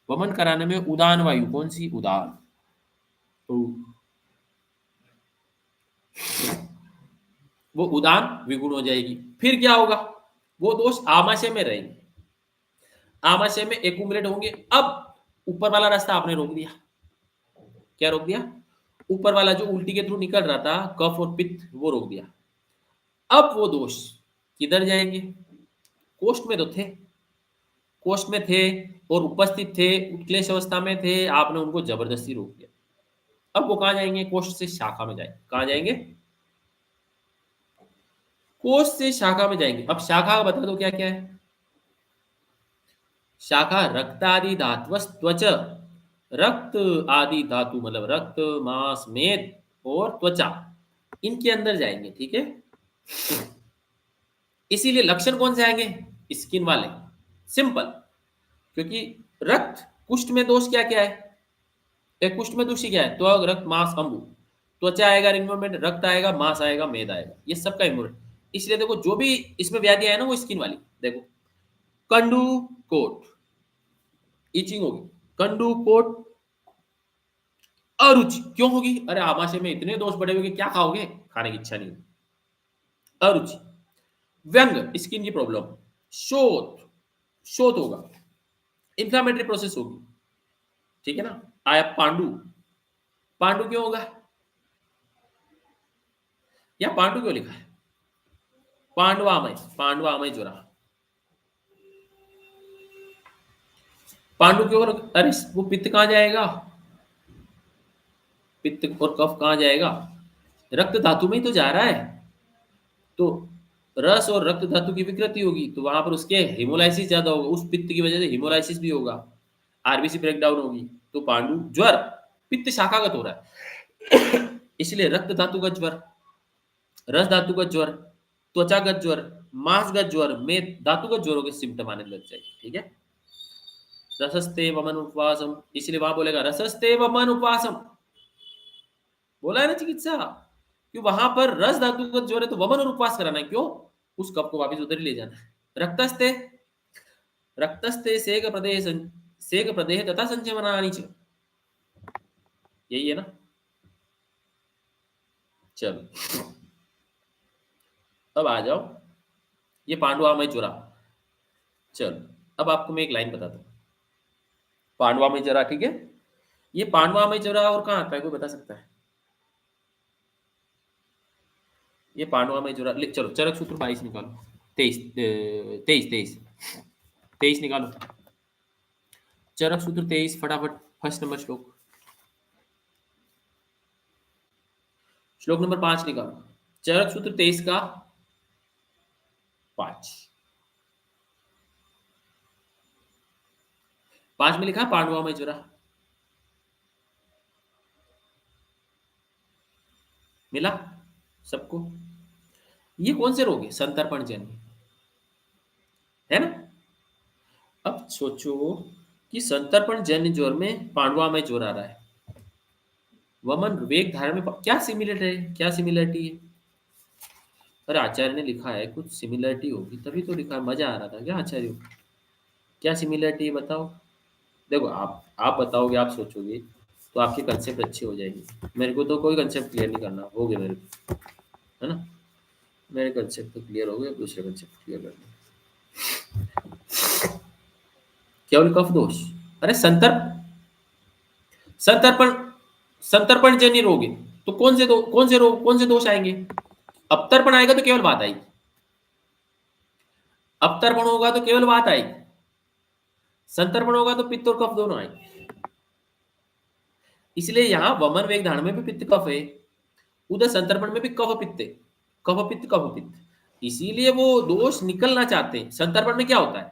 वमन कराने में उदान वायु, कौन सी? उदान। तो वो उदान विगुण हो जाएगी। फिर क्या होगा? वो दोष आमाशय में रहेंगे, आमाशय में एकुमुलेट होंगे। अब ऊपर वाला रास्ता आपने रोक दिया। क्या रोक दिया? ऊपर वाला जो उल्टी के थ्रू निकल रहा था, कफ और पित्त, वो रोक दिया। अब वो दोष किधर जाएंगे? कोष्ठ में तो थे, कोष्ठ में थे और उपस्थित थे, उत्क्लेश अवस्था में थे, आपने उनको जबरदस्ती रोक दिया। अब वो कहाँ जाएंगे? कोष्ठ से शाखा में जाएंगे। कहाँ जाएंगे? कोष्ठ से शाखा में जाएंगे। अब शाखा बता दो क्या क्या है? शाखा रक्त आदि धात्वस त्वच, रक्त आदि धातु मतलब रक्त, मांस, मेद और त्वचा, इनके अंदर जाएंगे, ठीक है। इसीलिए लक्षण कौन से आएंगे? स्किन वाले। सिंपल, क्योंकि रक्त, कुष्ठ में दोष क्या क्या है? एक कुष्ठ में दोषी क्या है? त्वग, रक्त, मांस, अंबु। त्वचा आएगा रिंगोमेंट, रक्त आएगा, मांस आएगा, मेद आएगा, ये सबका इम्यूनिट। इसलिए देखो जो भी इसमें व्याधि है ना वो स्किन वाली। देखो कंडू कोट, इचिंग होगी। कंडू कोट, अरुचि क्यों होगी? अरे आमाशय में इतने दोष बढ़े हुए कि क्या खाओगे, खाने की इच्छा नहीं। अरुचि। व्यंग, स्किन की प्रॉब्लम। शोथ, शोथ होगा, इंफ्लामेटरी प्रोसेस होगी, ठीक है ना। आया पांडु, पांडु क्यों होगा? या पांडु क्यों लिखा है? पांडवामय, पांडवामय ज्वरा। पांडु क्यों? अरे वो पित्त कहाँ जाएगा? पित्त और कफ कहाँ जाएगा? रक्त धातु में ही तो जा रहा है। तो रस और रक्त धातु की विकृति होगी तो वहां पर उसके हिमोलाइसिस ज्यादा होगा, उस पित्त की वजह से हिमोलाइसिस भी होगा, आरबीसी ब्रेकडाउन होगी। तो पांडु ज्वर, पित्त शाखागत हो रहा है इसलिए रक्त धातुगत ज्वर, रस धातुगत ज्वर, त्वचागत ज्वर, मांसगत ज्वर में धातुगत ज्वरों के सिम्टम आने लग जाएंगे, ठीक है। रसस्ते वमन उपवासम, इसलिए वहां बोलेगा रसस्ते वमन उपवासम, बोला है ना चिकित्सा, कि वहां पर रस धातुगत ज्वर है तो वमन और उपवास कराना है। क्यों? उस कप को वापस उधर ही ले जाना है। रक्तस्ते, रक्तस्ते सेक प्रदेश, सेक प्रदेह तथा संचमनानि च, यही है ना। चलो अब आ जाओ, ये पांडवा में चुरा। चलो अब आपको मैं एक लाइन बताता हूँ। पांडवा में जरा, ठीक है। ये पांडवा में जरा और कहाँ आता है, कोई बता सकता है? ये पांडवा में जरा, चलो चरक सूत्र 22 निकालो। 23 23 23 23 निकालो। चरक सूत्र 23 फटाफट फर्स्ट नंबर श्लोक, श्लोक नंबर 5 निकालो। चरक सूत्र 23 का 5, 5 में लिखा है पांडवा में जरा, मिला सबको? ये कौन से रोग है? संतर्पण जन्य, है ना? अब सोचो कि संतर्पण जन्य ज्वर में पांडवा में ज्वर आ रहा है, वमन वेग धारण में क्या सिमिलर है, क्या सिमिलरिटी है? अरे आचार्य ने लिखा है कुछ सिमिलरिटी होगी तभी तो लिखा है, मजा आ रहा था क्या आचार्य को? क्या सिमिलरिटी है बताओ? देखो आप बताओगे, आप सोचोगे तो आपके कंसेप्ट अच्छे हो जाएंगे। मेरे को तो कोई कंसेप्ट क्लियर नहीं करना, हो गया मेरे को, है ना? मेरे कंसेप्ट तो क्लियर हो गए, दूसरे कंसेप्ट क्लियर करने। केवल कफ दोष, अरे संतर्पण संतर्पण जन्य रोग है तो कौन से दोष आएंगे? अपतर्पण आएगा तो केवल बात आएगी, अपतर्पण होगा तो केवल बात आएगी, संतर्पण होगा तो पित्त और कफ दोनों आएंगे। इसलिए यहाँ वमन वेग धारण में भी पित्त कफ है, उधर संतर्पण में भी कफ पित्त है, कफ पित्त, इसीलिए वो दोष निकलना चाहते हैं। संतर्पण में क्या होता है?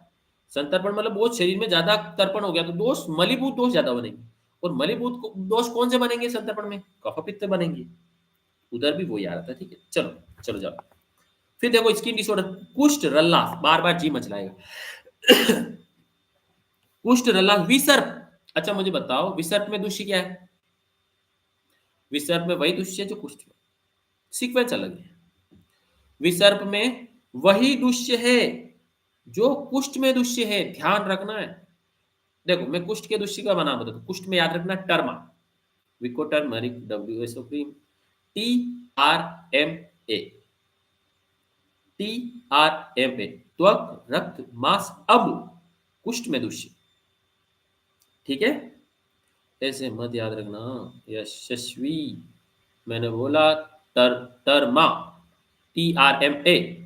संतर्पण मतलब बहुत शरीर में ज्यादा तर्पण हो गया तो दोष, मलीभूत दोष ज्यादा बनेंगे, और मलीभूत दोष कौन से बनेंगे संतर्पण में? कफ पित्त बनेंगे। उधर भी वही आ रहा था, ठीक है, चलो चलो जाओ। फिर देखो स्किन डिसऑर्डर, कुष्ठ रल्ला, बार बार जी मचलाएगा। कुष्ठ रल्ला, विसर्प। अच्छा मुझे बताओ विसर्प में दुष्य क्या है? विसर्प में वही दुष्य है जो कुष्ठ में, सीक्वेंस अलग है। विसर्प में वही दुष्य है जो कुष्ठ में दुष्य है, ध्यान रखना है। देखो मैं कुष्ठ के दुष्य का बना बताता हूं। कुष्ठ में याद रखना टर्मा, Vicco turmeric, WSO cream, TRMA, TRMA, त्वक रक्त मांस अब कुष्ठ में दुष्य, ठीक है? ऐसे मत याद रखना, यशस्वी, मैंने बोला टर्मा, TRMA।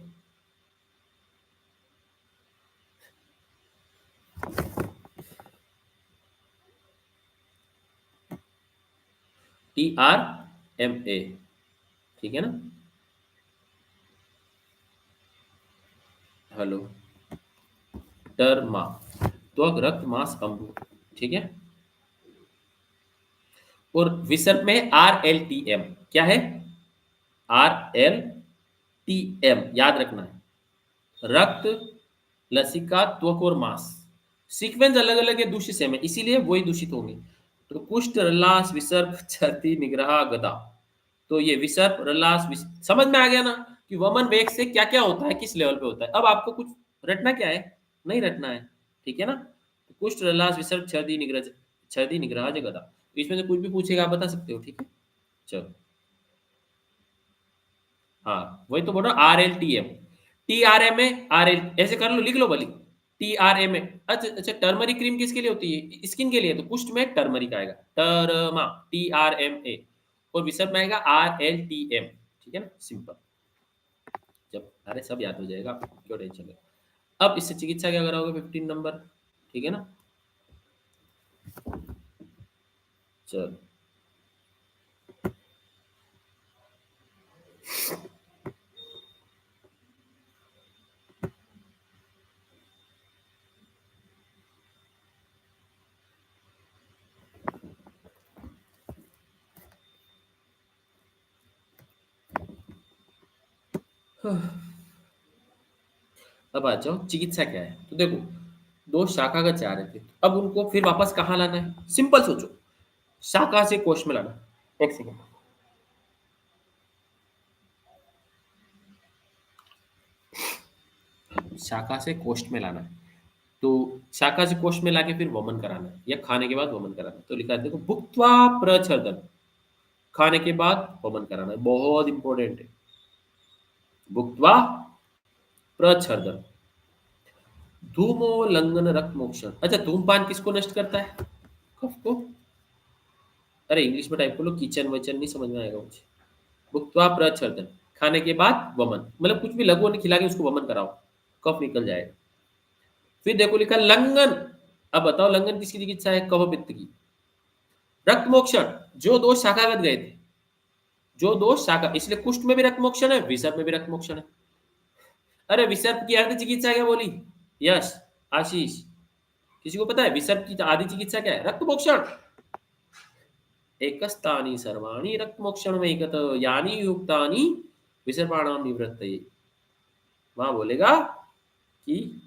TRMA, ठीक है ना? हेलो, टर्मा, त्वक रक्त मांस अंबु, ठीक है? और विसर्प में RLTM, क्या है? RLTM याद रखना है, रक्त, लसिका, त्वक और मांस। सीक्वेंस अलग अलग है, दूषित सेम है, इसीलिए वही दूषित होंगे। तो कुष्ठ, रल्लास, विसर्प, छर्दी, निग्रह, गदा। तो ये विसर्प, रल्लास, समझ में आ गया ना कि वमन वेग से क्या क्या होता है, किस लेवल पे होता है। अब आपको कुछ रटना क्या है, नहीं रटना है, ठीक है ना? तो कुष्ठ, रल्लास, विसर्प, छर्दी, निग्रह, गदा। तो इसमें से कुछ भी पूछेगा आप बता सकते हो, ठीक है? चलो, हाँ वही तो बोल रहा हूँ, RLTM, TRMA, RL, ऐसे कर लो, लिख लो भली, TRMA। अच्छा अच्छा, टर्मरिक क्रीम किसके लिए होती है? स्किन के लिए। तो कुष्ठ में टर्मरिक आएगा, टर्मा, TRMA, और विसर्प में आएगा RLTM, ठीक है ना? सिंपल, जब अरे सब याद हो जाएगा, क्यों टेंशन है। अब इससे चिकित्सा क्या कराओगे? 15 नंबर, ठीक है ना? चलो, अब आ जाओ चिकित्सा क्या है। तो देखो दो शाखा का चाह रहे थे, अब उनको फिर वापस कहाँ लाना है? सिंपल सोचो, शाखा से कोष में लाना। एक सेकेंड, शाखा से कोष्ठ में लाना है, तो शाखा से कोष्ठ में लाके फिर वमन कराना है, या खाने के बाद वमन कराना है। तो लिखा है देखो, भुक्त्वा प्रच्छदन, खाने के बाद वमन कराना है, बहुत इंपॉर्टेंट है। भुक्त्वा प्रच्छदन, धूमोल्लंघन रक्त मोक्षण। अच्छा, धूमपान किसको नष्ट करता है? कफ को। अरे इंग्लिश में टाइप कर लो, किचन वचन नहीं समझ में आएगा मुझे। भुक्त्वा प्रच्छदन, खाने के बाद वमन, मतलब कुछ भी लघु खिला के उसको वमन कराओ, कफ निकल जाएगा। फिर देखो लिखा लंघन, अब बताओ लंघन किसकी चिकित्सा है? कफ पित्त की। रक्त मोक्षण, जो दोष शाखागत गए थे, जो दोष शाखा, इसलिए कुष्ठ में भी रक्त मोक्षण है, विसर्प में भी रक्त मोक्षण है। अरे विसर्प की अर्ध चिकित्सा क्या बोली? यश, आशीष, किसी को पता है विसर्प की आदि चिकित्सा क्या है? रक्त मोक्षण। एकस्तानि सर्वाणि रक्त मोक्षण में एकत यानी युक्तानि विसर्पाणाम निवृत्तये। वहां बोलेगा कि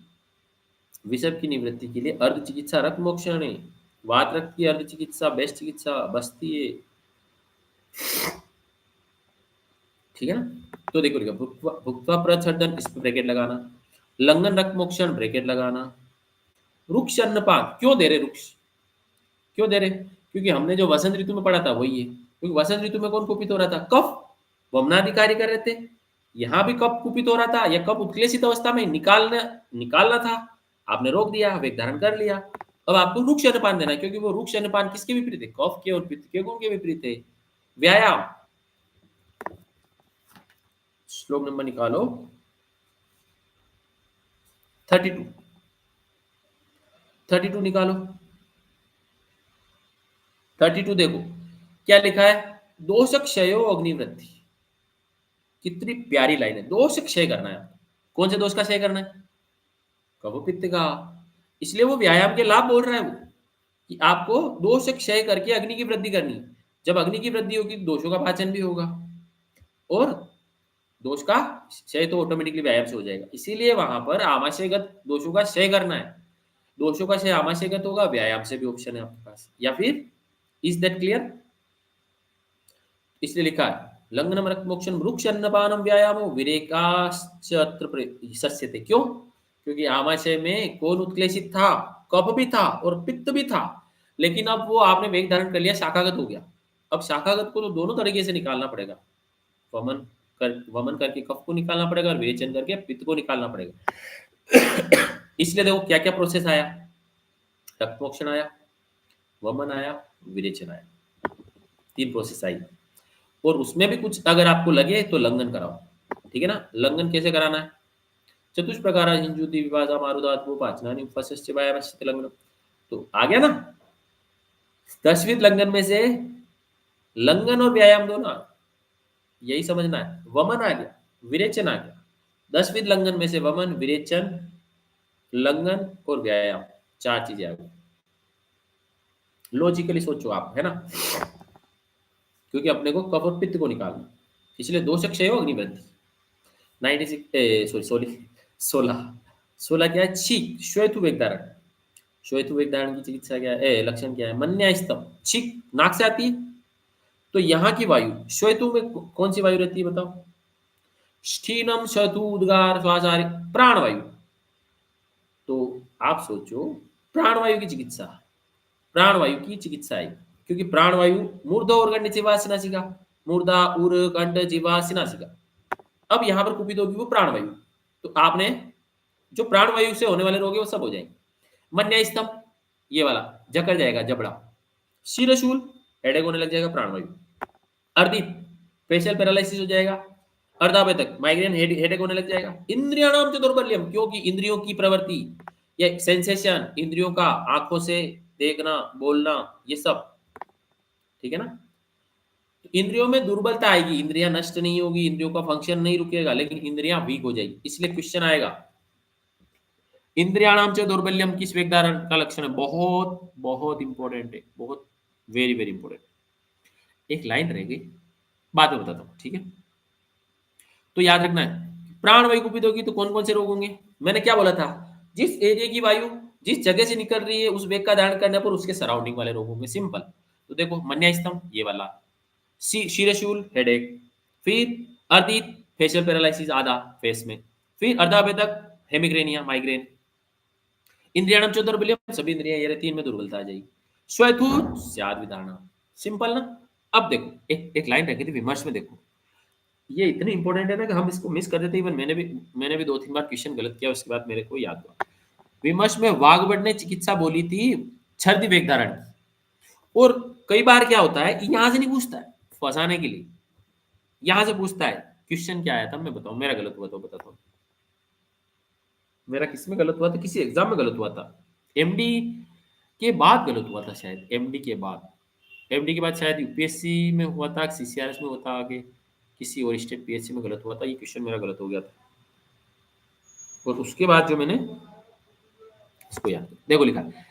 विसर्प की निवृत्ति के लिए अर्ध चिकित्सा रक्त मोक्षण है, वात रक्त की अर्ध चिकित्सा बेस्ट चिकित्सा बस्ती है। ठीक है ना? तो देखो लिखा भुक्त्वा भुक्त्वा प्रच्छदन, इस पे ब्रैकेट लगाना, लंघन रक्त मोक्षण ब्रैकेट लगाना, रुक्ष अन्नपान क्यों दे रहे? रुक्ष क्यों दे रहे? क्योंकि हमने जो वसंत ऋतु में पढ़ा था वही है, क्योंकि वसंत ऋतु में कौन कुपित हो रहा था? कफ। वमनाधिकारी कर रहे थे, यहाँ भी कफ कुपित हो रहा था, या कफ उत्क्लेशित अवस्था में निकालना निकालना था, आपने रोक दिया, वेग धारण कर लिया। अब आपको रुक्ष अन्नपान देना है, क्योंकि वो रुक्ष अन्नपान किसके विपरीत है? कफ के और पित्त के गुण के विपरीत है। व्यायाम, श्लोक नंबर निकालो 32, 32 निकालो। 32 देखो क्या लिखा है? दोष क्षयो अग्निवृद्धि। कितनी प्यारी लाइन है, दोष क्षय करना है। कौन से दोष का क्षय करना है? कफ पित्त का। इसलिए वो व्यायाम के लाभ बोल रहा है वो, कि आपको दोष क्षय करके अग्नि की वृद्धि करनी है। जब अग्नि की वृद्धि होगी दोषों का पाचन भी होगा, और दोष का क्षय तो ऑटोमेटिकली व्यायाम से हो जाएगा। इसीलिए वहां पर आमाशयगत दोषों का क्षय करना है। दोषों का क्षय आमाशयगत होगा, व्यायाम से भी ऑप्शन है आपके पास, या फिर इज दैट क्लियर? इसलिए लिखा है लंघनम रक्त मोक्षण वृक्ष अन्नपानम व्यायामो विरेकाश्चत्र सस्यते। क्यों? क्योंकि आमाशय में कौन उत्क्लेशित था? कफ भी था और पित्त भी था, लेकिन अब वो आपने वेग धारण कर लिया, शाखागत हो गया। अब शाखागत को तो दोनों तरीके से निकालना पड़ेगा, वमन करके कफ को निकालना पड़ेगा, और विरेचन करके पित्त को निकालना पड़ेगा। इसलिए देखो क्या क्या प्रोसेस आया, रक्त मोक्षण आया, वमन आया, विरेचन आया, 3 प्रोसेस आई। और उसमें भी कुछ अगर आपको लगे तो लंघन कराओ। ठीक है ना? लंघन कैसे कराना है? चतुष्प्रकारा हिंजुति विभाजा मारुदात्मो पाचनानि उपवसस्य व्यायामस्य लंघनम। तो आ गया ना? 10वीं लंघन में से लंघन और व्यायाम दोनों आ गए। यही समझना है। वमन आ गया, विरेचन आ गया। 10वीं लंघन में से वमन, विरेचन, लंघन और व्यायाम, 4 चीजें आ गई। लॉजिकली सोचो आप, है ना? क्योंकि अपने को कफ और पित्त को निकालना, इसलिए दोष क्षय अग्निवृद्धि। 96 सॉरी 16 क्या है? छींक श्वेतु वेग धारण। श्वेतु वेग धारण की चिकित्सा क्या है? लक्षण क्या है? मन्यास्तम, छींक नाक से आती है, तो यहाँ की वायु श्वेतु में कौन सी वायु रहती है बताओ? स्टीनम श्वेतु उद्गार श्वासारि प्राण वायु। तो आप सोचो प्राणवायु की चिकित्सा, प्राणवायु की चिकित्सा है, क्योंकि प्राणवायु मूर्धा और कंठ जीवा सिनासिका, मूर्धा उर कंठ जीवा सिनासिका। अब यहाँ पर कुपित होगी वो प्राणवायु, तो आपने जो प्राणवायु से होने वाले रोग है वो सब हो जाएंगे। मन्या स्तंभ, ये वाला जकड़ जाएगा जबड़ा। शिरशूल, हेडेक होने लग जाएगा, प्राणवायु। अर्दित, फेशियल पैरालिसिस हो जाएगा। अर्धावेतक, माइग्रेन, हेडेक होने लग जाएगा। इंद्रियाणाम च दौर्बल्यम, क्योंकि इंद्रियों की प्रवृत्ति या सेंसेशन, इंद्रियों का आंखों से देखना, बोलना, ये सब। ठीक है ना? तो इंद्रियों में दुर्बलता आएगी, इंद्रियां नष्ट नहीं होगी, इंद्रियों का फंक्शन नहीं रुकेगा, लेकिन इंद्रियां वीक हो जाएगी। इसलिए क्वेश्चन आएगा इंद्रियाणाम च दौर्बल्यम किस वेग धारण का लक्षण है? बहुत बहुत इंपॉर्टेंट है, बहुत वेरी वेरी इंपॉर्टेंट। एक लाइन रह गई, बाद में बताता हूँ। ठीक है? तो याद रखना है प्राण वायु कुपित होगी तो कौन कौन से रोग होंगे? मैंने क्या बोला था? जिस एरिया की वायु जिस जगह से निकल रही है उस वेग का धारण करने पर उसके सराउंडिंग वाले रोग होंगे। सिंपल। तो देखो मन्या स्तंभ, ये वाला, शिरशूल, हेडेक, फिर अर्दित, फेशियल पैरालिसिस आधा फेस में, फिर अर्धाभेदक, हेमिग्रेनिया, माइग्रेन। इंद्रियाणम च दौर्बल्यम, सभी इंद्रियां ये रहती है, इनमें दुर्बलता आ जाएगी। श्वेतूत स्याद विधारणा। सिंपल ना? अब देखो एक लाइन रखी थी विमर्श में, देखो ये इतनी इंपॉर्टेंट है ना कि हम इसको मिस कर देते हैं। इवन मैंने भी 2-3 बार क्वेश्चन गलत किया, उसके बाद मेरे को याद हुआ। विमर्श में वाग्भट ने चिकित्सा बोली थी छर्दी वेग धारण, और कई बार क्या होता है यहां से नहीं पूछता है फंसाने के लिए, यहां से पूछता है। क्वेश्चन क्या आया था मैं बताऊं, मेरा गलत हुआ तो बताता हूँ। मेरा किस में गलत हुआ था? किसी एग्जाम में गलत हुआ था। एमडी के बाद गलत हुआ था शायद, एमडी के बाद। एमडी के बाद शायद यूपीएससी में हुआ था, सीसीआरएस में हुआ था, आगे किसी और स्टेट पीएससी में गलत हुआ था। ये क्वेश्चन मेरा गलत हो गया था। और उसके बाद जो मैंने इसको याद देखो लिखा है,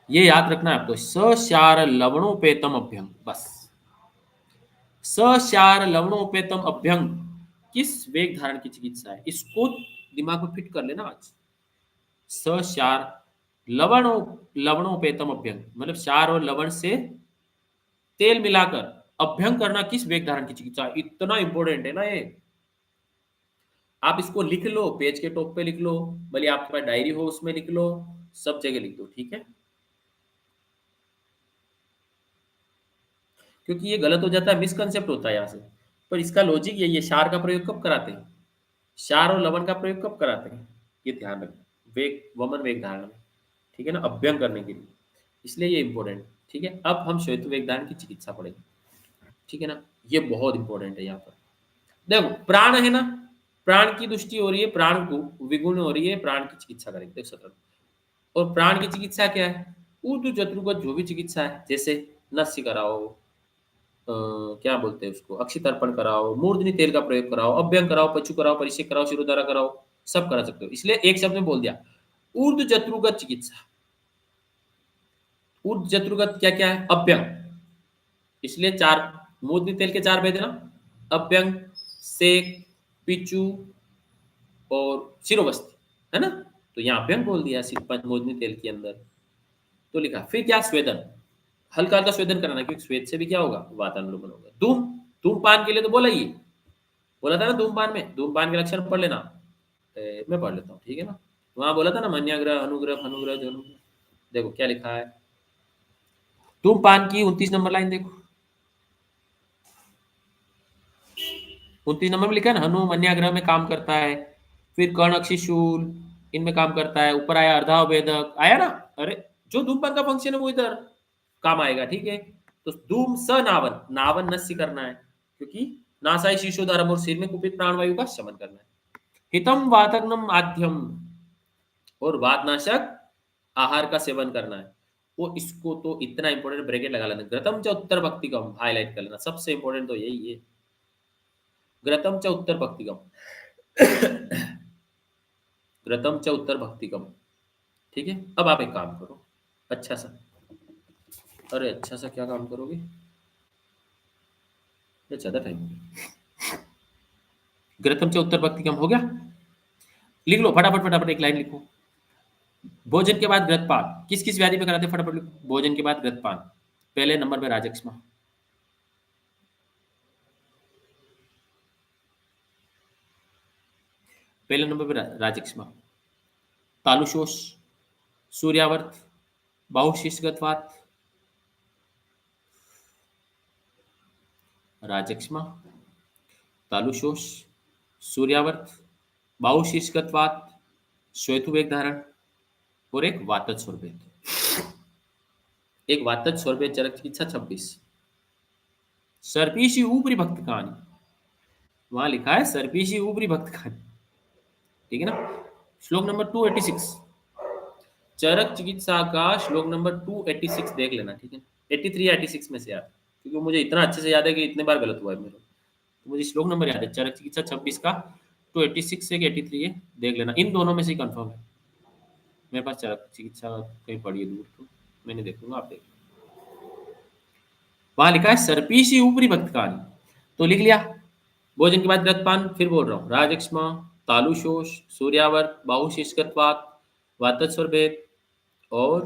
ये याद रखना है आपको, सशार लवणोपेतम अभ्यंग, बस। सशार लवणोपेतम अभ्यंग किस वेग धारण की चिकित्सा है, इसको दिमाग में फिट कर लेना आज। सशार लवणो लवणोपेतम अभ्यंग मतलब क्षार और लवण से तेल मिलाकर अभ्यंग करना किस वेग धारण की चिकित्सा है। इतना इंपॉर्टेंट है ना ये। आप इसको लिख लो, पेज के टॉप पे लिख लो, भले आपके पास डायरी हो उसमें लिख लो, सब जगह लिख दो, ठीक है। क्योंकि ये गलत हो जाता है, मिसकंसेप्ट होता है यहाँ से। पर इसका लॉजिक यही है, क्षार का प्रयोग कब कराते हैं, क्षार और लवण का प्रयोग कब कराते हैं, ये ध्यान रखना, वेग वमन वेग धारण में, ठीक है ना, अभ्यंग करने के लिए, इसलिए ये इंपॉर्टेंट। ठीक है, अब हम श्वेत वेग धारण की चिकित्सा पढ़ेंगे, ठीक है ना। ये बहुत इंपॉर्टेंट है यहाँ पर। देखो प्राण है ना, प्राण की दृष्टि हो रही है, प्राण को विगुण हो रही है, प्राण की चिकित्सा करेंगे, देख सकते। और प्राण की चिकित्सा क्या है, ऊर्ध्व जत्रुगत जो भी चिकित्सा है, जैसे नस्य कराओ, क्या बोलते हैं उसको, अक्षि तर्पण कराओ, मूर्धनि तेल का प्रयोग कराओ, अभ्यंग कराओ, पचु कराओ, परिषेक कराओ, शिरोधारा कराओ, सब करा सकते हो। इसलिए एक शब्द में बोल दिया, ऊर्ध्व जत्रुगत चिकित्सा। ऊर्ध्व जत्रुगत क्या क्या है, अभ्यंग, इसलिए चार, मूर्धनि तेल के चार भेद है ना, अभ्यंग, सेक, पिचु और शिरोवस्ती, है ना। तो यहाँ अभ्यंग बोल दिया मूर्धनि तेल के अंदर। तो लिखा फिर क्या, स्वेदन, हल्का हल्का स्वेदन कराना, क्योंकि स्वेद से भी क्या होगा, वातानुकूलन होगा। धूम, धूमपान के लिए तो बोला ही, बोला था ना धूमपान में, धूमपान के लक्षण पढ़ लेना। मैं पढ़ लेता हूँ, ठीक है ना। वहां बोला था ना, मन्याग्रह अनुग्रह अनुग्रह जो, देखो क्या लिखा है, धूमपान की 29 नंबर लाइन देखो, 29 नंबर में लिखा है ना, हनु मन्याग्रह में काम करता है, फिर कर्ण अक्षिशूल इनमें काम करता है, ऊपर आया अर्धावेदक आया ना। अरे जो धूमपान का फंक्शन है वो इधर काम आएगा, ठीक है। तो धूम स नावन, नावन नस्य करना है, क्योंकि नासाई शीशोधारम और सिर में कुपित प्राणवायु का शमन करना है। हितम वातग्नम आद्यम, और वातनाशक आहार का सेवन करना है। वो इसको तो इतना इंपॉर्टेंट, ब्रैकेट लगा लेना, ग्रतम च उत्तर भक्तिकम हाईलाइट कर लेना, सबसे इंपॉर्टेंट तो यही है, ग्रतम च उत्तर भक्तिकम, ग्रतम च उत्तर भक्तिकम, ठीक है। अब आप एक काम करो, अच्छा सा, अरे अच्छा सा क्या काम करोगे, ये ज्यादा टाइम हो गया। ग्रतम च उत्तर भक्तिकम हो गया, लिख लो फटाफट फटाफट, एक लाइन लिखो। भोजन के बाद ग्रतपान किस किस व्याधि में कराते हैं, फटाफट लिखो, भोजन के बाद ग्रतपान। पहले नंबर पे राजक्षमा, पहले नंबर पे राजक्षमा, तालुशोष, सूर्यावर्त, बाहुशिष्टगतवात, राजक्षमा, तालुशोष, सूर्यावर्त, बाहुशिष्टगतवात, श्वेतुवेग धारण, और एक वातज स्वरभेद, एक वातज स्वरभेद चरक चिकित्सा 26। सर्पीशी ऊपरी भक्त कहानी, वहां लिखा है सर्पीशी ऊपरी भक्त कहानी, ठीक है ना। श्लोक नंबर 286, चरक चिकित्सा का श्लोक नंबर 286 देख लेना, ठीक है। 83 या 86 में से याद, क्योंकि मुझे इतना अच्छे से याद है कि इतने बार गलत हुआ है मेरा, तो मुझे श्लोक नंबर याद है, चरक चिकित्सा 26 का 286 से 83 है, देख लेना, इन दोनों में से कंफर्म है। मेरे पास चरक चिकित्सा कहीं पड़ी है दूर, तो मैंने देखूंगा, आप देख, वहां लिखा है सर्पीशी ऊपरी भक्त कहानी, तो लिख लिया। भोजन के बाद रक्तपान, फिर बोल रहा हूँ, राजक्ष्मा, तालुशोष, सूर्यावर्त, बाहुशिष्कत्वात, वातस्वर भेद, और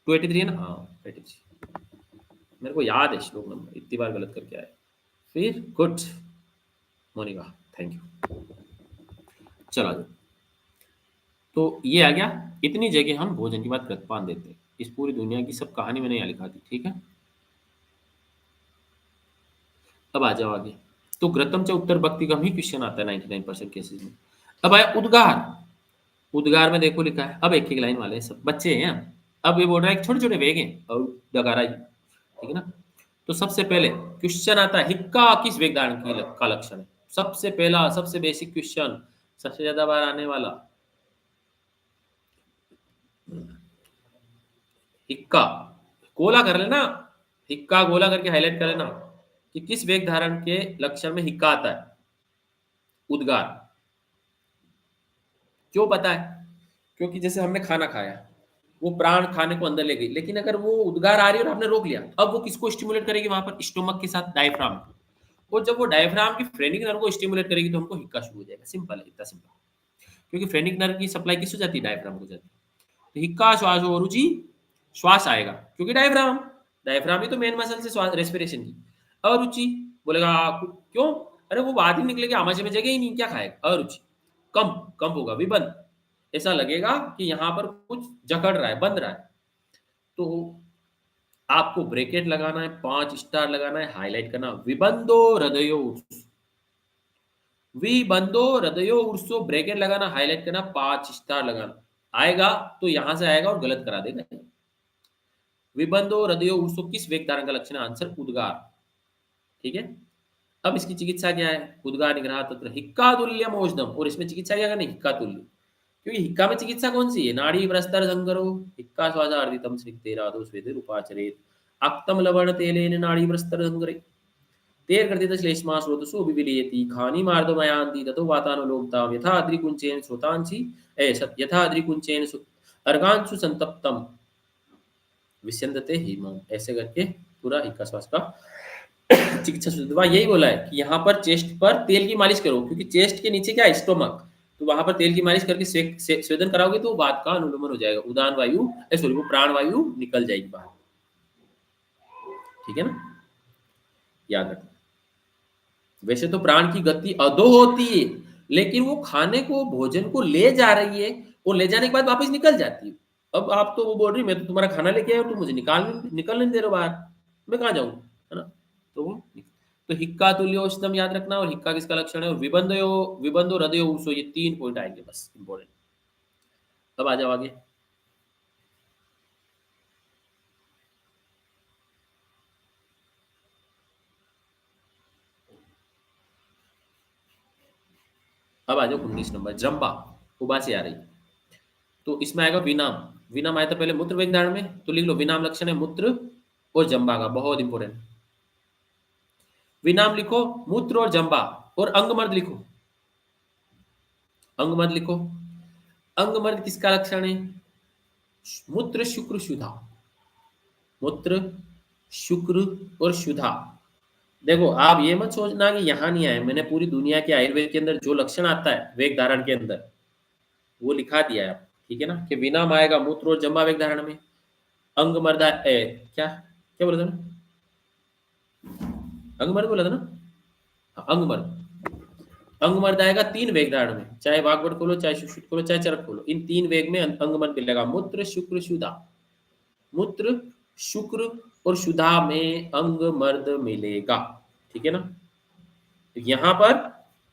283 है ना, हाँ 83, मेरे को याद है श्लोक नंबर, इतनी बार गलत करके आए। फिर गुड, मोनिका, थैंक यू। चलो आ जाओ। तो ये आ गया, इतनी जगह हम भोजन के बाद रक्तपान देते हैं, इस पूरी दुनिया की सब कहानी मैंने यहाँ लिखा दी, ठीक है। अब आ जाओ आगे। तो ग्रतम च उत्तर भक्ति का ही क्वेश्चन आता है 99% केसेस में। अब आया उद्गार, उद्गार में देखो लिखा है, अब एक एक लाइन वाले सब बच्चे हैं। अब ये बोल रहा है छोटे छोटे वेग हैं और डगारा ही, ठीक है ना। तो सबसे पहले क्वेश्चन आता है, हिक्का किस वेग धारण की का लक्षण है, सबसे पहला सबसे बेसिक क्वेश्चन, सबसे ज्यादा बार आने वाला। हिक्का गोला कर लेना, हिक्का गोला करके हाईलाइट कर लेना कि किस वेग धारण के लक्षण में हिक्का आता है, उद्गार। क्यों पता है? क्योंकि जैसे हमने खाना खाया, वो प्राण खाने को अंदर ले गई, लेकिन अगर वो उद्गार आ रही है और आपने रोक लिया, अब वो किसको स्टिमुलेट करेगी वहां पर? स्टोमक के साथ डायफ्राम। और जब वो डायफ्राम की फ्रेनिक नर्व को स्टिमुलेट करेगी तो हमको हिक्का शुरू हो जाएगा। सिंपल है, इतना सिंपल। क्योंकि फ्रेनिक नर्व की सप्लाई किसको जाती है? डायफ्राम को जाती है। तो हिक्का श्वास और रुचि श्वास आएगा, क्योंकि डायफ्राम, डायफ्राम ही तो मेन मसल से श्वास रेस्पिरेशन की। अरुचि बोलेगा क्यों? अरे वो बात ही निकलेगी, आमाशय में जगह ही नहीं, क्या खाएगा? अरुचि, कंप कंप होगा, विबंध, ऐसा लगेगा कि यहाँ पर कुछ जकड़ रहा है, बंध रहा है। तो आपको ब्रेकेट लगाना है, 5 स्टार लगाना है, हाईलाइट करना, विबंधो हृदयो उर्सो, विबंधो हृदयो उर्सो, ब्रेकेट लगाना, हाईलाइट करना, 5 स्टार लगाना। आएगा तो यहां से आएगा और गलत करा देगा। विबंधो हृदयो उर्सो किस वेग धारण का लक्षण है? आंसर उद्गार। ठीक है। अब इसकी चिकित्सा क्या है? उद्गार निग्रह तंत्र हिक्का तुल्यम औषधम, और इसमें चिकित्सा क्या करनी? हिक्का तुल्य। क्योंकि हिक्का में चिकित्सा कौन सी है? नाड़ी प्रस्तर संकरो, हिक्का श्वासार्दितम स्निग्धेरादो स्वेदे उपाचरेत, अक्तम लवण तेलेन नाड़ी प्रस्तर संकरे, तेर कर्तित श्लेष्मा स्रोतसु विविलियति, खानि मार्दमयान्ति ततो वातानुलोकताम, यथा अद्रिकुंचेन श्रोतांसि यथा अद्रिकुंचेन अर्कांशु संतप्तम विस्यन्दते हिमम, ऐसे करके पूरा हिक्का श्वास का चिकित्सा सूत्र। वहाँ यही बोला है कि यहाँ पर चेस्ट पर तेल की मालिश करो, क्योंकि चेस्ट के नीचे क्या है? स्टोमक। तो वहां पर तेल की मालिश करके स्वेदन कराओगे तो बात का अनुलोमन हो जाएगा, उदान वायु सॉरी वो प्राण वायु निकल जाएगी बाहर। ठीक है ना, याद रखना। वैसे तो प्राण की गति अधो होती है, लेकिन वो खाने को भोजन को ले जा रही है, और ले जाने के बाद वापस निकल जाती है। अब आप तो वो बोल रही मैं तो तुम्हारा खाना लेके आया, तुम मुझे निकलने नहीं दे रहे हो बाहर, मैं कहाँ जाऊँ, है ना? तो वो तो हिक्का तुल्योष्टम याद रखना, और हिक्का किसका लक्षण है, और विबंधो हृदयो ऊर्सो, ये 3 पॉइंट आएंगे बस, इंपॉर्टेंट। अब आ जाओ आगे। अब आ जाओ 19 नंबर, जम्बा, उबा से आ रही। तो इसमें आएगा विनाम। विनाम आया था पहले मूत्र वेग धारण में, तो लिख लो विनाम लक्षण है मूत्र और जम्बा का, बहुत इंपॉर्टेंट। विनाम लिखो, मूत्र और जम्बा, और अंगमर्द लिखो, अंगमर्द लिखो। अंगमर्द किसका लक्षण है? मूत्र शुक्र शुदा, मूत्र शुक्र और शुदा। देखो आप ये मत सोचना कि यहाँ नहीं आए, मैंने पूरी दुनिया के आयुर्वेद के अंदर जो लक्षण आता है वेग धारण के अंदर वो लिखा दिया है आप, ठीक है ना, कि विनाम आएगा मूत्र और जम्बा वेग धारण में। अंगमर्दा क्या क्या बोला था ना? अंगमर्द बोला था ना? हाँ, अंगमर्द। अंगमर्द आएगा 3 वेग धारण में, चाहे वाग्वट खोलो, चाहे सुश्रुत खोलो, चाहे चरक खोलो, इन 3 वेग में अंगमर्द मिलेगा। मूत्र शुक्र शुदा, मूत्र शुक्र और शुदा में अंगमर्द मिलेगा। ठीक है ना? तो यहाँ पर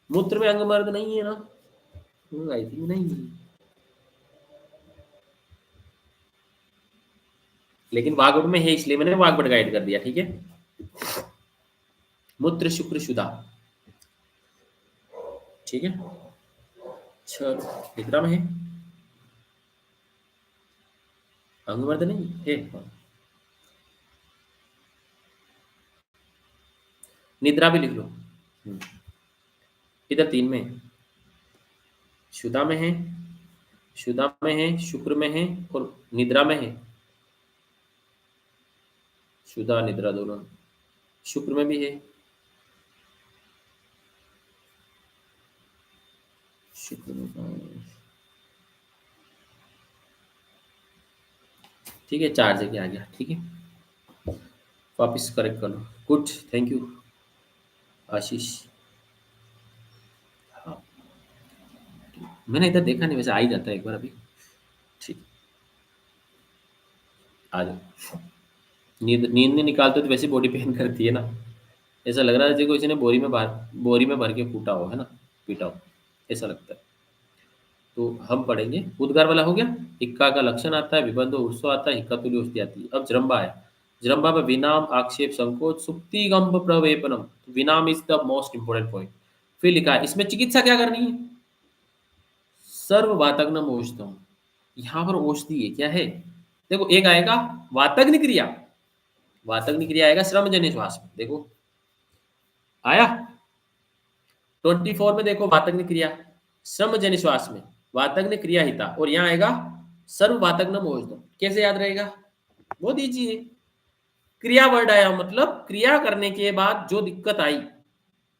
मूत्र में अंगमर्द नहीं है ना? आई थिंक नहीं है। लेकिन वाग्वट में है, इसलिए मैंने वाग्वट गाइड कर दिया। ठीक है, मूत्र शुक्र शुदा। ठीक है, चलो निद्रा में है, अंगमर्द नहीं है। निद्रा भी लिख लो। इधर 3 में है, शुदा में है, शुदा में है, शुक्र में है, और निद्रा में है। शुदा निद्रा दोनों, शुक्र में भी है, शुक्र में कहाँ है? ठीक है, 4 जगह आ गया। ठीक है, वापिस करेक्ट कर लो। गुड, थैंक यू आशीष। हाँ, मैंने इधर देखा नहीं, वैसे आ ही जाता है एक बार अभी। ठीक, आ जाओ। नींद नींद नहीं निकालते तो वैसे बॉडी पेन करती है ना, ऐसा लग रहा है जैसे किसी ने बोरी में भर के कूटा हो, है ना, पीटा हो, ऐसा लगता है। तो हम पढ़ेंगे, उद्गार वाला हो गया। इक्का का लक्षण आता है, विबंध उर्सो आता है, हिक्का तुल्य औषधि आती है। अब जरम्बा है। जरम्बा में विनाम आक्षेप संकोच सुप्ति गंभ प्रवेपनम, विनाम is the most important point. फिर लिखा है इसमें चिकित्सा क्या करनी है? सर्ववातग्नम औषधम। यहाँ पर औषधि है, क्या है? देखो एक आएगा वातग्नि क्रिया, वातग्नि क्रिया आएगा श्रमजन्य श्वास में, देखो आया 24 में, देखो वातग्नि क्रिया श्रमजन्य श्वास में वातग्नि क्रिया हिता, और यहाँ आएगा सर्व वातग्नम ओजनम। कैसे याद रहेगा? बहुत ईजी है। क्रिया वर्ड आया मतलब क्रिया करने के बाद जो दिक्कत आई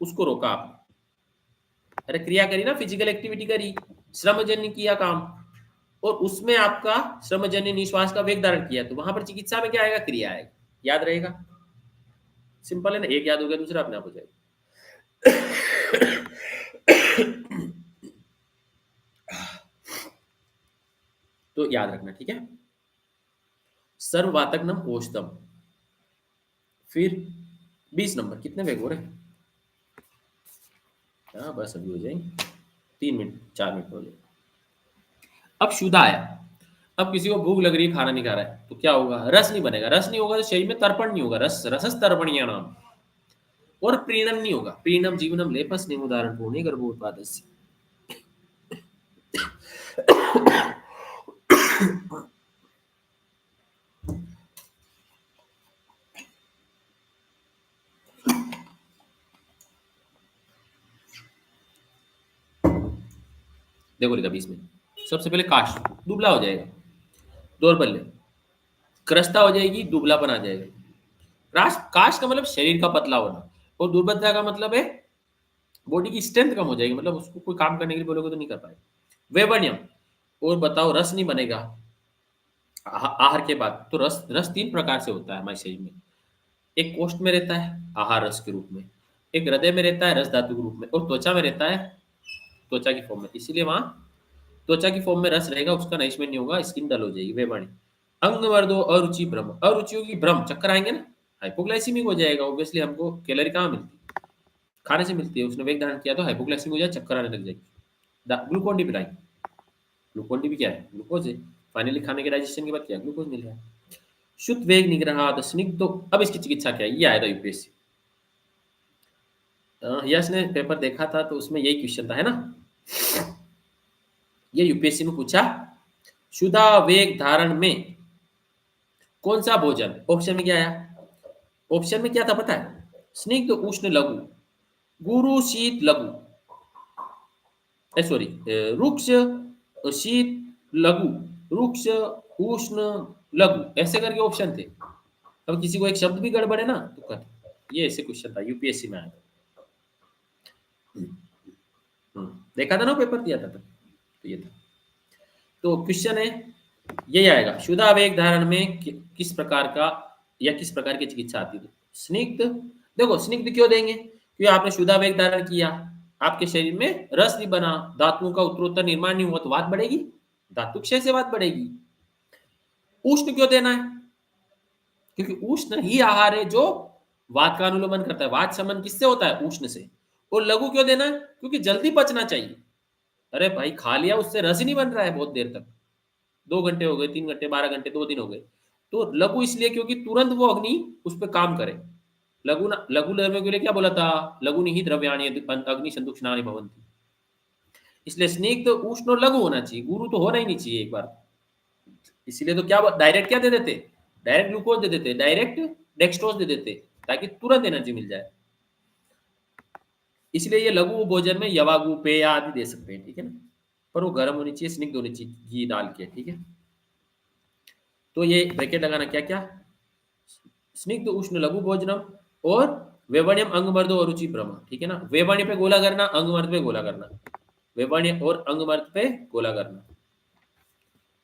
उसको रोका आपने। अरे क्रिया करी ना, फिजिकल एक्टिविटी करी, श्रमजन्य किया काम, और उसमें आपका श्रमजन्य निश्वास का वेग धारण किया, तो वहां पर चिकित्सा में क्या आएगा? क्रिया आएगा। याद रहेगा? सिंपल है ना, एक याद हो गया दूसरा अपने आप हो जाएगा। तो याद रखना, ठीक है। सर्ववातकनम औषधम। फिर 20 नंबर, कितने वेग हो रहे? हाँ बस अभी हो जाएंगे, 3 मिनट 4 मिनट हो जाए। अब शुदा आया, अब किसी को भूख लग रही है, खाना नहीं खा रहा है, तो क्या होगा? रस नहीं बनेगा, रस नहीं होगा तो शरीर में तर्पण नहीं होगा, रस रसस तर्पणीय नाम, और प्रीणम नहीं होगा, प्रीणम जीवनम लेपस नहीं उदाहरण पूर्ण गर्भोत्पाद से। देखो लिखा 20 में, सबसे पहले काश दुबला हो जाएगा, दौर्बल्य, क्रस्ता हो जाएगी, दुबलापन आ जाएगा। काश, काश का मतलब शरीर का पतला होना, और दुर्बलता का मतलब है बॉडी की स्ट्रेंथ कम हो जाएगी, मतलब उसको कोई काम करने के लिए बोलोगे तो नहीं कर पाएगा। वेबनियम, और बताओ रस नहीं बनेगा आहार के बाद, तो रस रस 3 प्रकार से होता है हमारे शरीर में। एक कोष्ठ में रहता है आहार रस के रूप में, एक हृदय में रहता है रस धातु के रूप में, और त्वचा में रहता है त्वचा की फॉर्म में। इसीलिए वहां त्वचा की फॉर्म में रस रहेगा, उसका नरिशमेंट नहीं होगा, स्किन डल हो जाएगी, वेबणी। अंग वर्दो अरुचि भ्रम, अरुचियों की भ्रम, चक्कर आएंगे ना, हाइपोग्लाइसीमिक हो जाएगा। ऑब्वियसली हमको कैलोरी कहाँ मिलती है? खाने से मिलती है। उसने वेग धारण किया तो हाइपोग्लाइसीमिक हो जाए, चक्कर आने लग जाएगी। ग्लूकोन डी पिलाएंगे, ग्लूकोन डी भी क्या है? ग्लूकोज है। फाइनली खाने के डाइजेशन के बाद क्या? ग्लूकोज मिल रहा है। शुद्ध वेग निग्रह स्निग्ध, तो अब इसकी चिकित्सा क्या है? ये आया था यूपीएससी। यश ने पेपर देखा था तो उसमें यही क्वेश्चन था, है ना? ये यूपीएससी में पूछा, शुदा वेग धारण में कौन सा भोजन? ऑप्शन में क्या आया? ऑप्शन में क्या था पता है? स्निग्ध उष्ण लघु, गुरु शीत लघु, सॉरी, रुक्ष शीत लघु, रुक्ष उष्ण लघु, ऐसे करके ऑप्शन थे। अब किसी को एक शब्द भी गड़बड़ है ना तो कर, ये ऐसे क्वेश्चन था यूपीएससी में आया। देखा था ना, पेपर दिया था तब, तो ये था। तो क्वेश्चन है यही आएगा, शुदा वेग धारण में किस प्रकार का या किस प्रकार की चिकित्सा आती है? स्निग्ध, देखो स्निग्ध क्यों देंगे? क्योंकि आपने शुदा वेग धारण किया, आपके शरीर में रस नहीं बना, धातुओं का उत्तरोत्तर निर्माण नहीं हुआ, तो वात बढ़ेगी, धातु क्षय से वात बढ़ेगी। उष्ण क्यों देना है? क्योंकि उष्ण ही आहार है जो वात का अनुलोमन करता है, वात शमन किससे होता है? उष्ण से। और लघु क्यों देना है? क्योंकि जल्दी पचना चाहिए। अरे भाई खा लिया, उससे रस ही नहीं बन रहा है बहुत देर तक, 2 घंटे हो गए, 3 घंटे, 12 घंटे, 2 दिन हो गए, तो लघु इसलिए क्योंकि तुरंत वो अग्नि उस पर काम करे। लघु लघु द्रव्यों के लिए क्या बोला था? लघु ही द्रव्याणि अग्नि संदुक्षणानि भवन्ति। इसलिए स्निग्ध उष्ण और लघु होना चाहिए, गुरु तो होना ही नहीं चाहिए एक बार। इसीलिए तो क्या डायरेक्ट क्या दे देते? डायरेक्ट ग्लूकोज दे देते, डायरेक्ट डेक्सट्रोज दे देते, ताकि तुरंत एनर्जी मिल जाए। इसलिए ये लघु भोजन में यवागु पेय आदि दे सकते हैं, ठीक है ना, पर वो गर्म होनी चाहिए, स्निग्ध होनी चाहिए, घी डाल के, ठीक है। तो ये ब्रैकेट लगाना, क्या क्या? स्निग्ध उष्ण लघु भोजनम और वेवण्यम अंगमर्दो अरुचि भ्रम, ठीक है ना। वेवण्य पे गोला करना, अंगमर्द पे गोला करना, वेवण्य और अंगमर्द पे गोला करना।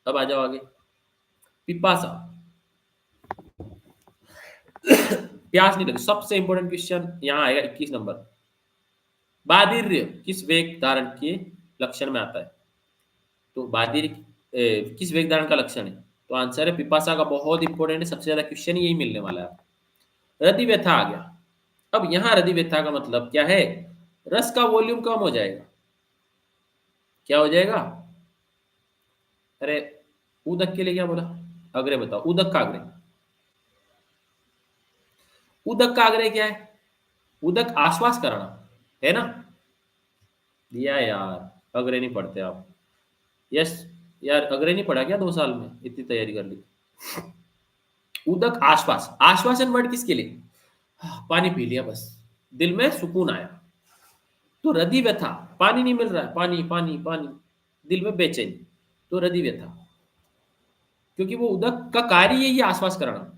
अब आ जाओ आगे, पिपासा, प्यास नहीं लगी, सबसे इंपॉर्टेंट क्वेश्चन यहाँ आएगा 21 नंबर। बाधिर्य किस वेग धारण के लक्षण में आता है? तो बाधिर किस वेग धारण का लक्षण है? तो आंसर है पिपासा का, बहुत इंपॉर्टेंट है, सबसे ज्यादा क्वेश्चन यही मिलने वाला है। हृदय व्यथा आ गया। अब यहां हृदय व्यथा का मतलब क्या है? रस का वॉल्यूम कम हो जाएगा। क्या हो जाएगा? अरे उदक के लिए क्या बोला? अग्रे बताओ, उदक का अग्रे, उदक का अग्रे क्या है? उदक आश्वास कराना, है ना? दिया यार, अग्रे नहीं पढ़ते आप। यस यार, अग्रे नहीं पढ़ा क्या 2 साल में? इतनी तैयारी कर ली। उदक आश्वास, आश्वासन वर्ड किसके लिए? पानी पी लिया बस, दिल में सुकून आया। तो हृदय व्यथा, पानी नहीं मिल रहा है, पानी पानी पानी, दिल में बेचैनी, तो हृदय व्यथा, क्योंकि वो उदक का कार्य यही है आश्वास कराना।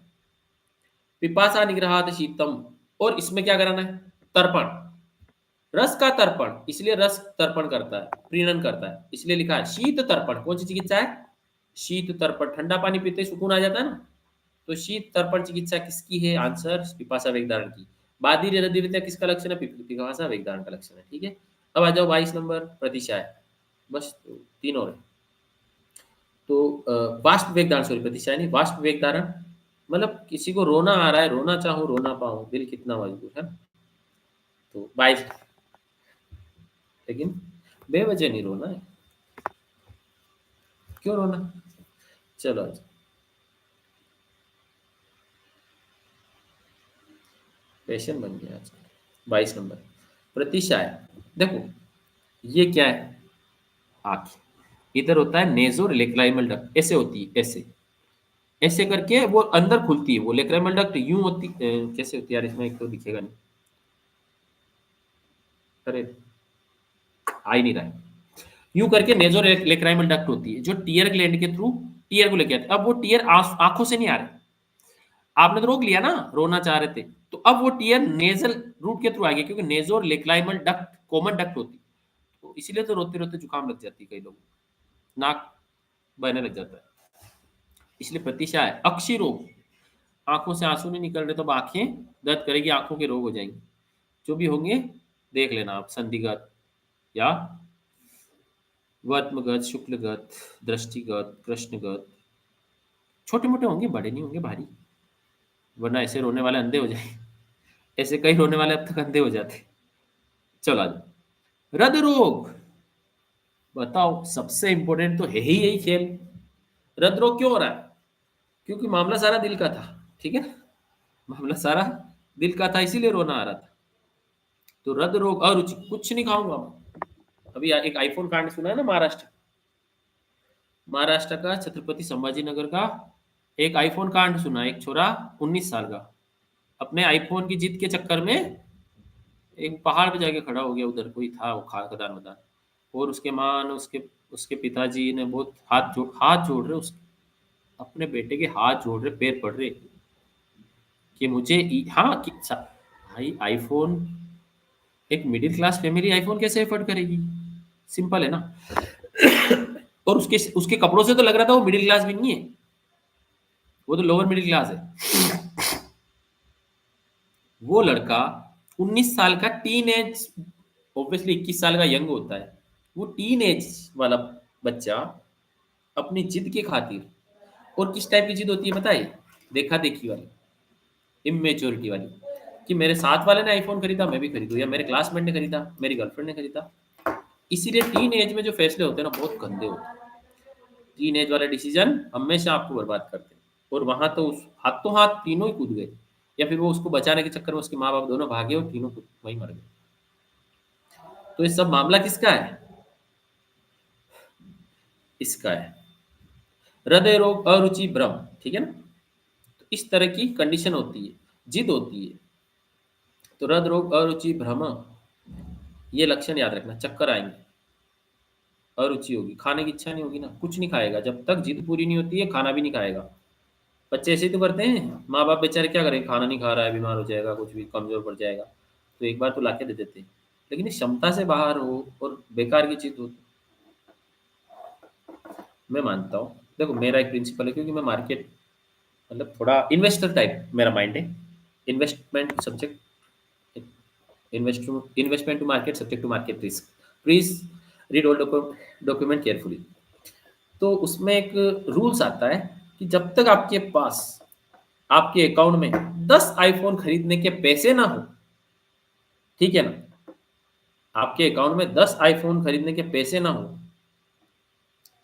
पिपासा निग्रहात शीतम, और इसमें क्या कराना है? तर्पण, रस का तर्पण, इसलिए रस तर्पण करता है, प्रीणन करता है, इसलिए लिखा है शीत तर्पण। कौन सी चिकित्सा है? शीत तर्पण। ठंडा पानी पीते ही सुकून आ जाता है ना, तो शीत तर्पण चिकित्सा किसकी है? आंसर पिपासा वेगधारण की। बाधिर हृदय व्यथा किसका लक्षण है? पिपासा वेगधारण का लक्षण है। ठीक है, अब आ जाओ 22 नंबर प्रतिशय, बस तीन और है। तो वाष्प वेगधारण, सॉरी प्रतिशय नहीं, वाष्प वेगधारण, मतलब किसी को रोना आ रहा है, रोना चाहो रोना पाओ, दिल कितना मजबूत है। तो 22, लेकिन बेवजह नहीं रोना है, क्यों रोना? चलो आज पेशेंट बन गया आज। 22 नंबर प्रतिशय, देखो ये क्या है? आंख, इधर होता है नेजो लेक्राइमल डक्ट, ऐसे होती है, ऐसे ऐसे करके वो अंदर खुलती है। वो लेक्राइमल डक्ट यूं होती कैसे होती है यार, इसमें एक तो दिखेगा नहीं, अरे आ ही नहीं रहा है। यूं करके नेजो लेक्राइमल डक्ट होती है, जो टीयर ग्लैंड के थ्रू टीयर को लेके आती है। अब वो टीयर आंखों से नहीं आ रहे, आपने तो रोक लिया ना, रोना चाह रहे थे, तो अब वो टीयर नेजल रूट के थ्रू आ गया, क्योंकि नेजो लेक्राइमल डक्ट कॉमन डक्ट होती है, तो इसीलिए तो रोते रोते जुकाम लग जाती है कई लोगों को, नाक बहने लग जाता है। इसलिए प्रतिशय अक्षी रोग, आंखों से आंसू नहीं निकल रहे तो अब आंखें दर्द करेगी, आंखों के रोग हो जाएंगे, जो भी होंगे देख लेना आप, संधिगत या वर्त्मगत, शुक्लगत, दृष्टिगत, कृष्णगत, छोटे मोटे होंगे, बड़े नहीं होंगे भारी, वरना ऐसे रोने वाले अंधे हो जाए। ऐसे कई रोने वाले अब तक अंधे हो जाते। चलो आज हृदय रोग, बताओ सबसे इंपॉर्टेंट तो है ही यही खेल। हृदय रोग क्यों हो रहा है? क्योंकि मामला सारा दिल का था, ठीक है ना, मामला सारा दिल का था, इसीलिए रोना आ रहा था। तो हृदय रोग, अरुचि, कुछ नहीं खाऊंगा मैं। अभी एक आईफोन कांड सुना है ना, महाराष्ट्र, महाराष्ट्र का छत्रपति संभाजी नगर का एक आईफोन कांड सुना। एक छोरा 19 साल का अपने आईफोन की जिद के चक्कर में एक पहाड़ पे जाके खड़ा हो गया, उधर कोई था वो खदान वदान, और उसके माँ ने, उसके उसके पिताजी ने बहुत हाथ जोड़ रहे उसके, अपने बेटे के हाथ जोड़ रहे, पैर पड़ रहे कि मुझे हाँ कि भाई आईफोन, एक मिडिल क्लास फैमिली आईफोन कैसे एफोर्ड करेगी? सिंपल है ना। और उसके कपड़ों से तो लग रहा था वो मिडिल क्लास भी नहीं है, वो तो लोअर मिडिल क्लास है। वो लड़का 19 साल का टीन एज, ऑब्वियसली 21 साल का यंग होता है, वो टीन एज वाला बच्चा अपनी जिद की खातिर, और किस टाइप की जिद होती है बताइए? देखा देखी वाली, इमेच्योरिटी वाली, कि मेरे साथ वाले ने आईफोन खरीदा मैं भी खरीदूं, या मेरे क्लासमेट ने खरीदा, मेरी गर्लफ्रेंड ने खरीदा। इसीलिए टीन एज में जो फैसले होते हैं ना बहुत गंदे होते हैं। टीन एज वाले डिसीजन हमेशा आपको बर्बाद करते हैं, और वहां तो उस हाथों हाथ तीनों ही कूद गए, या फिर वो उसको बचाने के चक्कर में उसके माँ बाप दोनों भागे और तीनों वहीं मर गए। तो ये सब मामला किसका है? इसका है, हृदय रोग, अरुचि, भ्रम, ठीक है ना। तो इस तरह की कंडीशन होती है, जिद होती है। तो हृदय रोग, अरुचि, भ्रम, ये लक्षण याद रखना। चक्कर आएंगे, अरुचि होगी, खाने की इच्छा नहीं होगी ना, कुछ नहीं खाएगा जब तक जिद पूरी नहीं होती है, खाना भी नहीं खाएगा। बच्चे ऐसे ही तो करते हैं, माँ बाप बेचारे क्या करें, खाना नहीं खा रहा है, बीमार हो जाएगा, कुछ भी कमजोर पड़ जाएगा, तो एक बार तो लाके दे देते हैं। लेकिन इस क्षमता से बाहर हो और बेकार की चीज हो, मैं मानता हूँ, देखो मेरा एक प्रिंसिपल है, क्योंकि मैं मार्केट, मतलब थोड़ा इन्वेस्टर टाइप मेरा माइंड है, investment subject, investment to market, subject to market risk, please read all document carefully. तो उसमें एक रूल्स आता है कि जब तक आपके पास, आपके अकाउंट में 10 आईफोन खरीदने के पैसे ना हो, ठीक है ना, आपके अकाउंट में 10 आईफोन खरीदने के पैसे ना हो,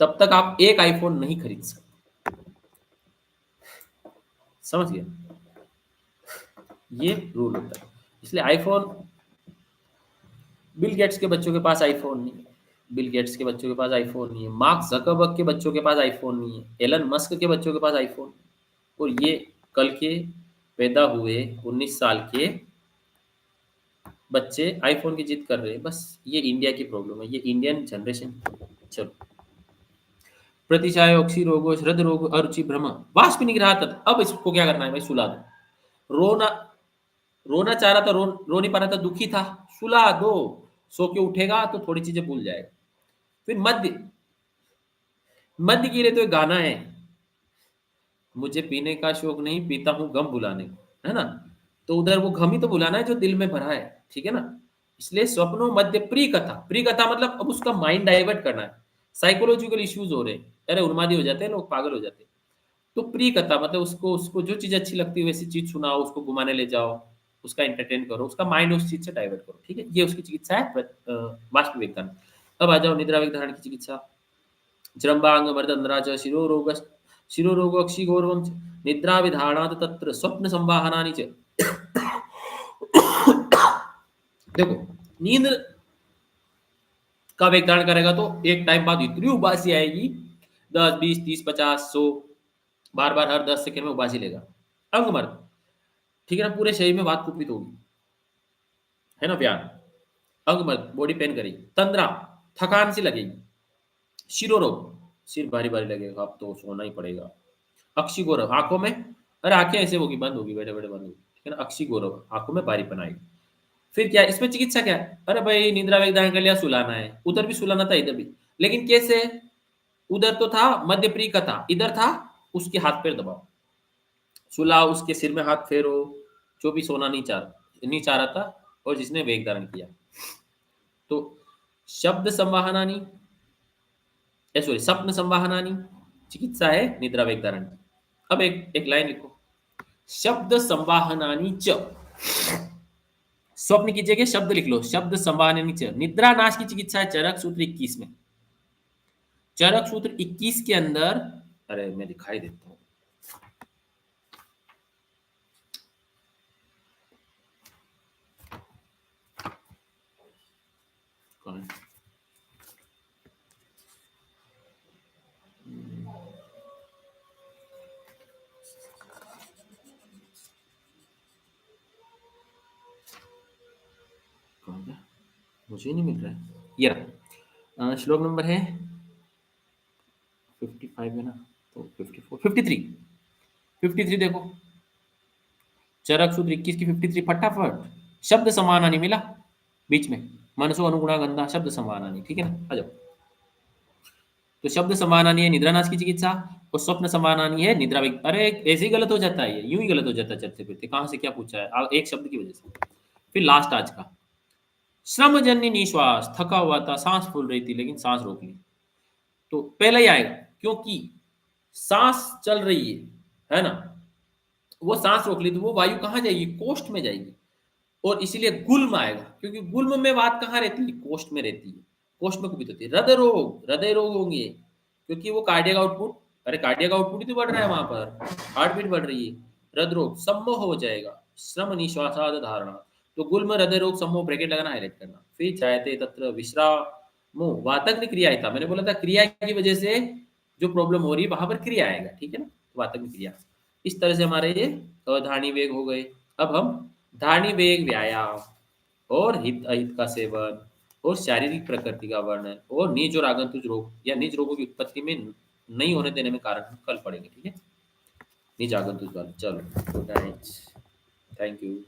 तब तक आप एक आईफोन नहीं खरीद सकते। समझ गए? ये रूल होता है। इसलिए आईफोन, बिल गेट्स के बच्चों के पास आईफोन नहीं है, बिल गेट्स के बच्चों के पास आईफोन नहीं है, मार्क जकरबर्ग के बच्चों के पास आईफोन नहीं है, एलन मस्क के बच्चों के पास आईफोन, और ये कल के पैदा हुए 19 साल के बच्चे आईफोन की जिद कर रहे हैं। बस ये इंडिया की प्रॉब्लम है, ये इंडियन जनरेशन। चलो, प्रतिशाय ऑक्सी रोगो हृदय रोग अरुचि भ्रम वाष्प निग्रह तत्। अब इसको क्या करना है भाई? सुला दो। रोना रोना चाह रहा था, रो नहीं पा रहा था, दुखी था, सुला दो। सो के उठेगा तो थोड़ी चीजें भूल जाएगा। फिर मध्य, मध्य के लिए तो एक गाना है, मुझे पीने का शौक नहीं, पीता हूँ गम भुलाने, है ना? तो उधर वो गम ही तो भुलाना है जो दिल में भरा है, ठीक है ना? इसलिए स्वप्नों मध्य प्रिय कथा, प्रिय कथा मतलब अब उसका माइंड डाइवर्ट करना है। साइकोलॉजिकल इश्यूज हो रहे हैं, अरे उन्मादी हो जाते हैं लोग, पागल हो जाते हैं। तो प्रिय कथा मतलब उसको उसको जो चीज अच्छी लगती है वैसी चीज सुनाओ, उसको घुमाने ले जाओ, उसका एंटरटेन करो, उसका माइंड उस चीज से डाइवर्ट करो, ठीक है? ये उसकी चिकित्सा है वास्तविक वेगदान। अब आ जाओ निद्रा वेग धारण की चिकित्सा। जृंभांग मर्दंद्राज शिरोरोग, शिरोरोग अक्षिगौरवं च, निद्रा विधारणात् तत्र स्वप्न संवाहनानि च। देखो, नींद का वेगदान करेगा तो एक टाइम बाद इतनी उबासी आएगी, 10 20 30 50 100 बार बार हर 10 सेकंड में उबासी लेगा। अंग मर्द, ठीक है ना? पूरे शरीर में बात कुपित होगी, है ना प्यार? अंग मर्द, बॉडी पेन करेगी। तंद्रा, थकान सी लगेगी। शिरोरोग, सिर भारी भारी लगेगा, अब तो सोना ही पड़ेगा। अक्षी गौरव, आंखों में, अरे आंखें ऐसे होगी, बंद होगी, बैठे बैठे बंद होगी, ठीक है ना? अक्षी गौरव, आंखों में बारीपन आएगी। फिर क्या इसमें चिकित्सा क्या है? अरे भाई निद्रा वेगदान कर लिया, सुलाना है, उधर भी सुलाना था, इधर भी। लेकिन कैसे? उधर तो था मध्य प्रिय का था, इधर था उसके हाथ पैर दबाओ, सुलाओ, उसके सिर में हाथ फेरो, जो भी सोना नहीं चाह रहा था, और जिसने वेग धारण किया। तो शब्द संवाहनानी, सॉरी स्वप्न संवाहनानी चिकित्सा है निद्रा वेग धारण की। अब एक लाइन लिखो, शब्द संवाहनानी च, स्वप्न की जगह शब्द लिख लो, शब्द संवाहनानी च। निद्रा नाश की चिकित्सा है चरक सूत्र 21 में। चरक सूत्र 21 के अंदर, अरे मैं दिखाई देता हूँ, कौन है? कौन है? मुझे नहीं मिल रहा है, ये रहा। श्लोक नंबर है 55 है ना, तो 54 53, 53 देखो, चरक सूत्र 21 की 53 फटाफट। शब्द समानानी मिला बीच में, मनसो अनुगुणा गंधा, शब्द समानानी, ठीक है ना? आ जाओ। तो शब्द समानानी है निद्रानाश की चिकित्सा, और स्वप्न समानानी है निद्रा अरे ऐसे ही गलत हो जाता है, ये यूं ही गलत हो जाता है चलते फिरते, कहाँ से क्या पूछा है एक शब्द की वजह से। फिर लास्ट आज का, श्रमजन्य निश्वास, थका हुआ था, सांस फूल रही थी लेकिन सांस रोक ली, तो पहले ही आएगा, क्योंकि सांस चल रही है ना? वो सांस रोक ली तो वो वायु कहाँ जाएगी? कोष्ठ में जाएगी, और इसीलिए गुल्म आएगा, क्योंकि गुल्म में बात कहाँ रहती है? कोष्ठ में रहती है, कोष्ठ में कुपित होती है। हृदय रोग होंगे, क्योंकि वो कार्डियक आउटपुट, अरे कार्डियक आउटपुट ही तो बढ़ रहा है वहां पर, हार्ट बीट बढ़ रही है। हृदय रोग सम्मोह हो जाएगा, श्रम निश्वासाद धारणा। तो गुल्म हृदय रोग सम्मोह ब्रैकेट लगाना, हाईलाइट करना। फिर जायते तत्र विश्रामो वातग्नि क्रिया था, मैंने बोला था क्रिया की वजह से जो प्रॉब्लम हो रही है वहां पर क्रिया आएगा, ठीक है ना? वातग्नि क्रिया। इस तरह से हमारे ये अधानी वेग हो गए। अब हम धारणी वेग व्यायाम और हित अहित का सेवन और शारीरिक प्रकृति का वर्णन और निज और आगंतुक रोग या निज रोगों की उत्पत्ति में नहीं होने देने में कारण हम कल पढ़ेंगे, ठीक है? निज आगंतुक वाले। चलो, गुड नाइट, थैंक यू।